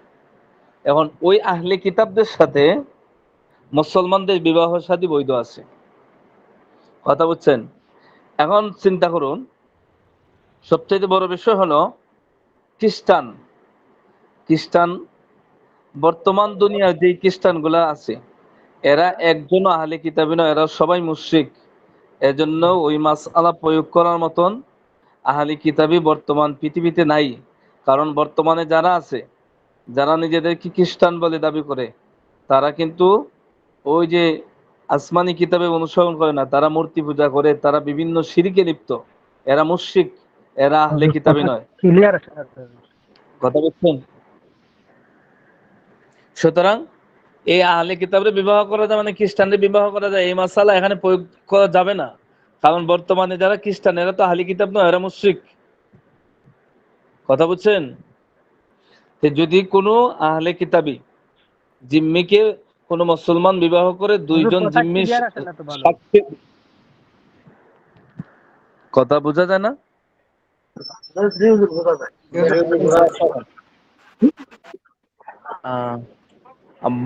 এখন ওই আহলে কিতাবদের সাথে মুসলমানদের বিবাহ শাদী বৈধ আছে, কথা বুঝছেন? এখন চিন্তা করুন, সবচেয়ে বড় বিষয় হলো খ্রিস্টান। খ্রিস্টান বর্তমান দুনিয়ার যে খ্রিস্টান গুলা আছে, এরা একজন আহলে কিতাবী নয়, এরা সবাই মুশরিক। এজন্য ওই মাসআলা প্রয়োগ করার মতন আহলে কিতাবী বর্তমান পৃথিবীতে নাই। কারণ বর্তমানে যারা আছে, যারা নিজেদেরকে খ্রিস্টান বলে দাবি করে, তারা কিন্তু ওই যে আসমানি কিতাবে অনুসরণ করে না, তারা মূর্তি পূজা করে, তারা বিভিন্ন শিরকে লিপ্ত। এরা মুশরিক, এরা আহলে কিতাবী নয়, ক্লিয়ার আছে। কথা বলছেন? সুতরাং এই আহলে কিতাবরে বিবাহ করা যায় মানে খ্রিস্টানদের বিবাহ করা যায়, এই মাসালা এখানে প্রয়োগ করা যাবে না। কারণ বর্তমানে যারা খ্রিস্টান এরা তো আহলে কিতাব নয়, এরা মুশরিক, কথা বুঝছেন? যদি কোনো আহলে কিতাবী জিম্মিকে কোনো মুসলমান বিবাহ করে, দুইজন জিম্মি সাক্ষী, কথা বোঝা যায় না?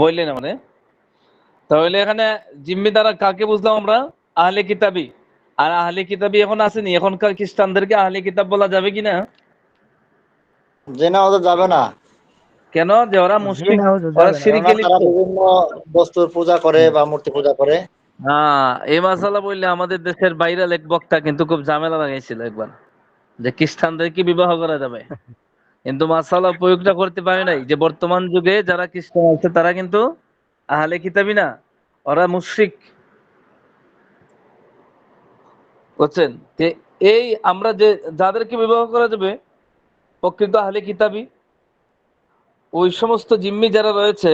বললেন মানে, তাহলে এখানে জিম্মি দ্বারা কাকে বুঝলাম আমরা? আহলে কিতাবী। আর আহলে কিতাবী এখন আসেনি, এখনকার খ্রিস্টানদেরকে আহলে কিতাব বলা যাবে কিনা? যে না, ওদের যাবে না। কেন? যে ওরা মুশরিক, ওরা শিরকে তারা লিপ্ত। বিভিন্ন বস্তুর পূজা করে বা মূর্তি পূজা করে। এই মাসালা বললে আমাদের দেশের ভাইরাল এক বক্তা কিন্তু খুব ঝামেলা লাগাইছিল একবার, যে খ্রিস্টানদেরকে বিবাহ করা যাবে, কিন্তু মাসালা প্রয়োগটা করতে পারে নাই যে বর্তমান যুগে যারা খ্রিস্টান আছে তারা কিন্তু আহলে কিতাবী না, ওরা মুশরিক, বুঝছেন? এই আমরা যে যাদেরকে বিবাহ করা যাবে প্রকৃত আহলে কিতাবী, ওই সমস্ত জিম্মি যারা রয়েছে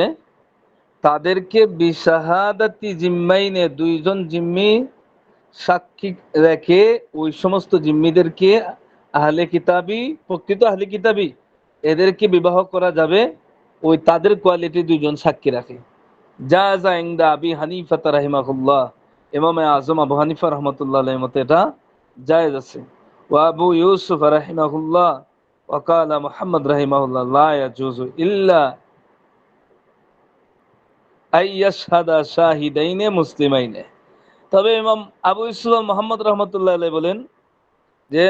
তাদেরকে বিশাহাদাতি জিম্মাইনে, দুইজন জিম্মি সাক্ষী রেখে ওই সমস্ত জিম্মিদেরকে আহলে কিতাবী, প্রকৃত আহলে কিতাবী, এদেরকে বিবাহ করা যাবে ওই তাদের কোয়ালিটি দুইজন সাক্ষী রাখে। জাযা ইনদা আবি হানিফা রাহিমাহুল্লাহ, ইমামে আযম আবু হানিফা রাহমাতুল্লাহ আলাইহির মতে এটা জায়েজ আছে। ওয়া আবু ইউসুফ রাহিমাহুল্লাহ ওয়া ক্বালা মুহাম্মদ রাহিমাহুল্লাহ লা ইয়াজুজু ইল্লা আইয়াশহাদা শাহিদাইনে মুসলিমাইনে। তবে ইমাম আবু ইউসুফ মুহাম্মদ রাহমাতুল্লাহ আলাইহি বলেন যে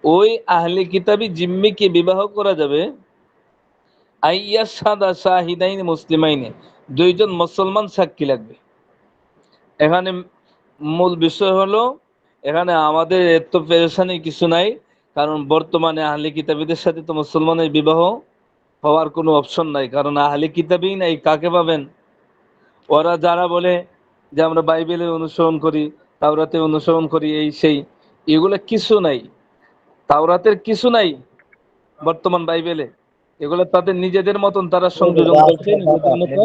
ওই আহলে কিতাবী জিম্মিকে বিবাহ করা যাবে আইয়াশহাদা শাহিদাইনে মুসলিমাইনে, দুইজন মুসলমান সাক্ষী লাগবে। এখানে মূল বিষয় হলো, এখানে আমাদের এত পেরেশানি কিছু নাই, কারণ বর্তমানে আহলে কিতাবীদের সাথে তো মুসলমানের বিবাহ হওয়ার কোনো অপশন নাই, কারণ আহলে কিতাবই নাই, কাকে পাবেন? ওরা যারা বলে যে আমরা বাইবেলে অনুসরণ করি, তাওরাতে অনুসরণ করি, এই সেই, এগুলো কিছু নাই, তাওরাতের কিছু নাই বর্তমান বাইবেলে। এগুলো তাদের নিজেদের মতন তারা সংযোজন করছে, নিজেদের মতন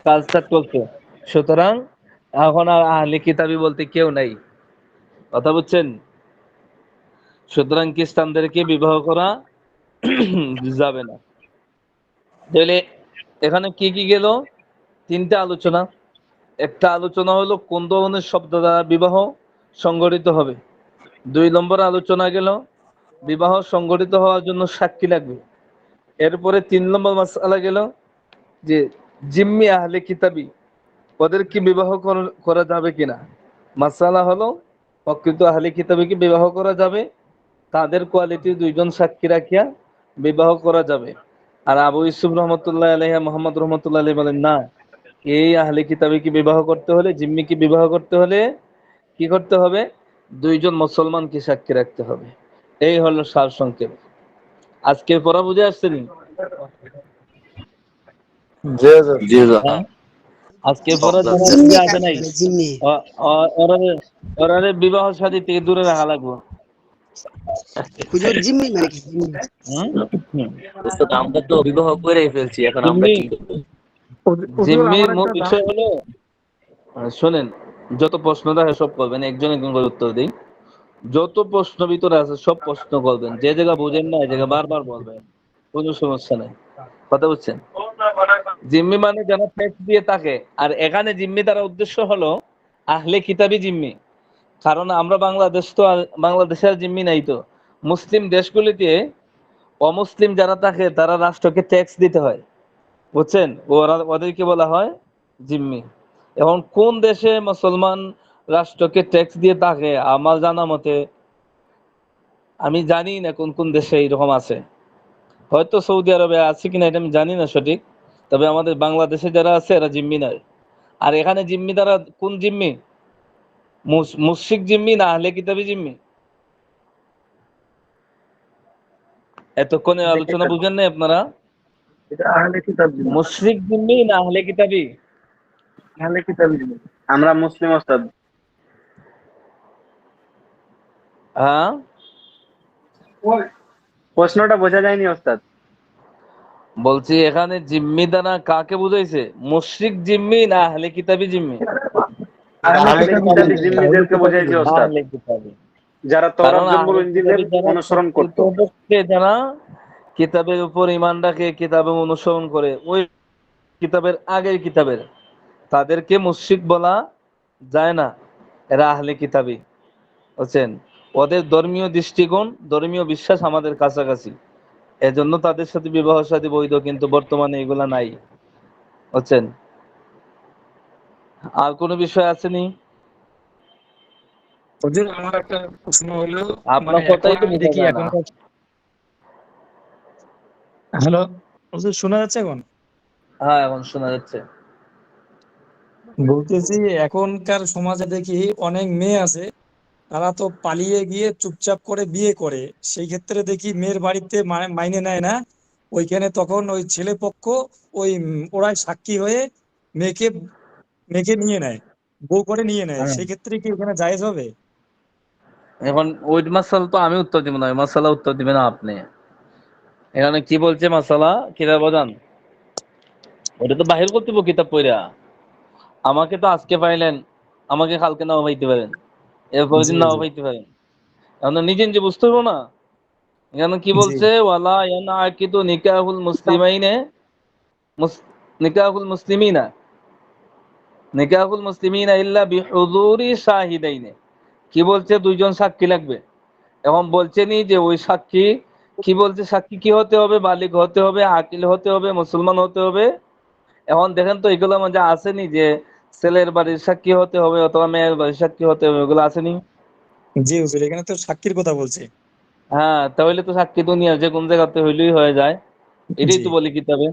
কাজটা চলছে। সুতরাং এখন আর আহলে কিতাবী বলতে কেউ নাই, কথা বুঝছেন? সুতরাং খ্রিস্টানদেরকে বিবাহ করা যাবে না। তাহলে এখানে কি কি গেল? তিনটা আলোচনা। একটা আলোচনা হলো কোন ধরনের শব্দ দ্বারা বিবাহ সংগঠিত হবে। 2 নম্বর আলোচনা গেল বিবাহ সংগঠিত হওয়ার জন্য সাক্ষী লাগবে। এরপরে 3 নম্বর মাসআলা গেল যে জিম্মি আহলে কিতাবী ওদের কি বিবাহ করা যাবে কিনা। মাসআলা হলো প্রকৃত আহলে কিতাবীকে বিবাহ করা যাবে, তাদের কোয়ালিটি 2 জন সাক্ষী রাখিয়া বিবাহ করা যাবে। আর আবু ইউসুফ রহমতুল্লাহ আলাইহি, মোহাম্মদ রহমতুল্লাহ আলাইহি বলেন না, এই আহলে কিতাবীকে বিবাহ করতে হলে, জিম্মিকে বিবাহ করতে হলে কি করতে হবে? 2 জন মুসলমানকে সাক্ষী রাখতে হবে। এই হলো সার সংক্ষেপ। আজকের পড়া বুঝে আসছেনি? জি জি। জি জি। হ্যাঁ, আজকের পড়া যারা জিম্মি বুঝে আসে কাকে নাই, বলে? জিম্মি ওরারে বিবাহ শাদী থেকে দূরে রাখা লাগবে। হুজুর, জিম্মি মানে কি? জিম্মি হুম? হুম। উস্তাদ, আমরা তো বিবাহ করেই ফেলছি, এখন আমরা জিম্মি, কি করব? জিম্মির মূল বিষয় হলো, শোনেন, যত প্রশ্ন থাকে সব করবেন, একজন একজন করে উত্তর দিই। যত প্রশ্ন ভিতরে আছে সব প্রশ্ন করবেন, যে জায়গা বুঝেন না এই জায়গা বারবার বলবেন, কোনো সমস্যা নেই, কথা বুঝছেন? জিম্মি মানে যারা ট্যাক্স দিয়ে থাকে, আর এখানে জিম্মি দ্বারা উদ্দেশ্য হলো আহলে কিতাবী জিম্মি। কারণ আমরা বাংলাদেশ তো, বাংলাদেশের জিম্মি নাই তো। মুসলিম দেশগুলিতে অমুসলিম যারা থাকে তারা রাষ্ট্রকে ট্যাক্স দিতে হয়, বুঝছেন? ওদেরকে বলা হয় জিম্মি। এখন কোন দেশে মুসলমান রাষ্ট্রকে ট্যাক্স দিয়ে থাকে আমার জানা মতে, আমি জানি না কোন কোন দেশে এরকম আছে, হয়তো সৌদি আরবে আছে কিনা এটা আমি জানি না সঠিক, তবে আমাদের বাংলাদেশে যারা আছে এরা জিম্মি নয়। আর এখানে জিম্মি দ্বারা কোন জিম্মি? মুশরিক জিম্মি না আহলে কিতাবী জিম্মি? এতক্ষণে আলোচনা বুঝেন নাই আপনারা? মুশরিক জিম্মি না আহলে কিতাবী? আমরা মুসলিম ওস্তাদ। হ্যাঁ, প্রশ্নটা বোঝা যায়নি ওস্তাদ। বলছি এখানে জিম্মি দ্বারা কাকে বুঝাইছে? মুশরিক জিম্মি না আহলে কিতাবী জিম্মি? আহলে কিতাবী জিম্মিদেরকে বোঝাইছে ওস্তাদ, আহলে কিতাবী। যারা কারণ তওরাত জবুর আহলে ইনজিলের কিতাবী যারা অনুসরণ করত। প্রকৃতপক্ষে যারা কিতাবের উপর ঈমান রাখে, কিতাবে অনুসরণ করে, ওই কিতাবের আগের কিতাবের, তাদেরকে মুশরিক বলা যায় না, এরা আহলে কিতাবী, বুঝছেন? ওদের ধর্মীয় দৃষ্টিকোণ, ধর্মীয় বিশ্বাস আমাদের কাছাকাছি, এজন্য তাদের সাথে বিবাহ শাদী বৈধ, কিন্তু বর্তমানে এগুলা নাই, বুঝছেন? আর কোনো বিষয় আসেনি? হুজুর, আমার একটা প্রশ্ন হলো, আপনার এখন কথাই তো আমি বোঝা দেখি যায় না। এখনকার, হ্যালো হুজুর, শোনা যাচ্ছে এখন? হ্যাঁ, এখন শোনা যাচ্ছে। বলতেছি, এখনকার সমাজে দেখি অনেক মেয়ে আছে, তারা তো পালিয়ে গিয়ে চুপচাপ করে বিয়ে করে। সেই ক্ষেত্রে দেখি মেয়ের বাড়িতে মাইনে নেয় না, ওইখানে তখন ওই ছেলে পক্ষ ওই ওরাই সাক্ষী হয়ে মেয়েকে মেয়েকে নিয়ে নেয়, বউ করে নিয়ে নেয়। হ্যাঁ। সেই ক্ষেত্রে কি এখানে জায়েজ হবে? এখন ওই মাসালা তো আমি উত্তর দিব না, ওই মাসালা উত্তর দিবেন আপনি। এখানে কি বলছে মাসালা, কিতাব বোঝান, ওটা তো বাহির করতে হবে কিতাব পড়া। আমাকে তো আজকে পাইলেন, আমাকে কালকে নাও পাইতে পারেন, এরপরের জি দিন নাও জি। পাইতে পারেন। এখন নিজে নিজে বুঝতে হবে না। এখানে কি জি বলছে, ওয়ালা ইয়ানআকিদু নিকাহুল মুসলিমাইনে নিকাহুল মুসলিমিনা নিকাহুল মুসলিমিনা ইল্লা বিহুযুরি শাহিদাইনে। কি বলছে? দুইজন সাক্ষী লাগবে। এখন বলছেনি যে ওই সাক্ষী কি বলছে? সাক্ষী কি হতে হবে? বালিগ হতে হবে, আকিল হতে হবে, মুসলমান হতে হবে। এখন দেখেন তো এগুলোর মধ্যে আসেনি যে ছেলের বাড়ির সাক্ষী হতে হবে অথবা মেয়ের বাড়ির সাক্ষী হতে হবে, এগুলো আসেনি? জি হুজুর, এখানে তো সাক্ষীর কথা বলছে। হ্যাঁ, তাহলে তো সাক্ষী দুনিয়া যে কোন জায়গাতে হইলেই হয়ে যায়। এটাই জি তো বলি কিতাবে।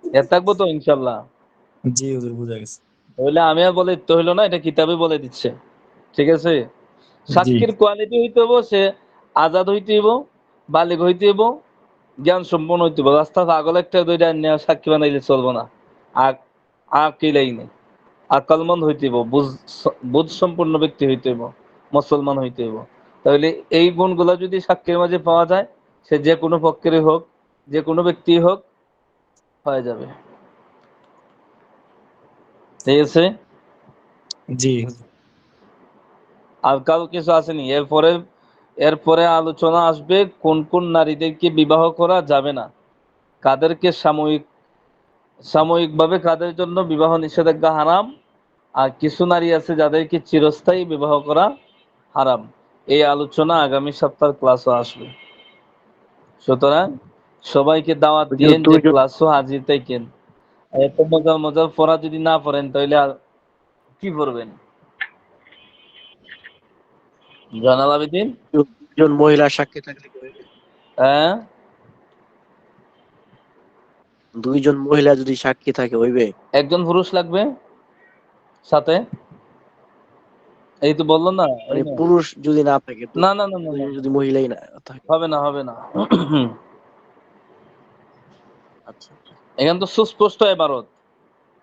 এর থাকবো তো ইনশাল্লাহ। জি হুজুর, বুঝা গেছে। তাহলে আমি আর বলে দিতে হইলো না, এটা কিতাবে বলে দিচ্ছে। ঠিক আছে? জি সাক্ষীর কোয়ালিটি হইতে হবো সে আজাদ হইতে হইব, বালিগ হইতে হইব, জ্ঞান সম্পন্ন হইতে হইব। রাস্তা পাগল একটা দুইটা নেওয়া সাক্ষী বানাইলে চলবো না। আকিলাই নেই, আকলমন্দ হইতে হইব, বুঝ সম্পূর্ণ ব্যক্তি হইতে হইব, মুসলমান হইতে হইব। তাহলে এই গুণগুলো যদি সাক্ষীর মাঝে পাওয়া যায়, সে যে কোনো পক্ষেরই হোক, যে কোনো ব্যক্তি হোক, হয়ে যাবে। ঠিক আছে? জি হুজুর। আর কারো কিছু আসেনি? এরপরে এরপরে আলোচনা আসবে কোন কোন নারীদেরকে বিবাহ করা যাবে না, কাদেরকে সাময়িকভাবে কাদের জন্য বিবাহ নিষেধাজ্ঞা হারাম, আর কিছু নারী আছে যাদেরকে চিরস্থায়ী বিবাহ করা হারাম। এই আলোচনা আগামী সপ্তাহের ক্লাসও আসবে। সুতরাং সবাইকে দাওয়াত দিয়েন যে ক্লাসও হাজির থাকেন। এত মজার মজার পড়া যদি না পড়েন তাহলে আর কি পড়বেন? জানাল আবেদিন? দুজন মহিলা সাক্ষী থাকলে কি হইবে? হ্যাঁ, দুইজন মহিলা যদি সাক্ষী থাকে হইবে? একজন পুরুষ লাগবে সাথে। এই তো বললো না, মানে পুরুষ যদি না থাকে, না না না না না, দুইজন যদি মহিলাই না থাকে? হবে না, হবে না। আচ্ছা। এখানে তো সুস্পষ্ট এবারত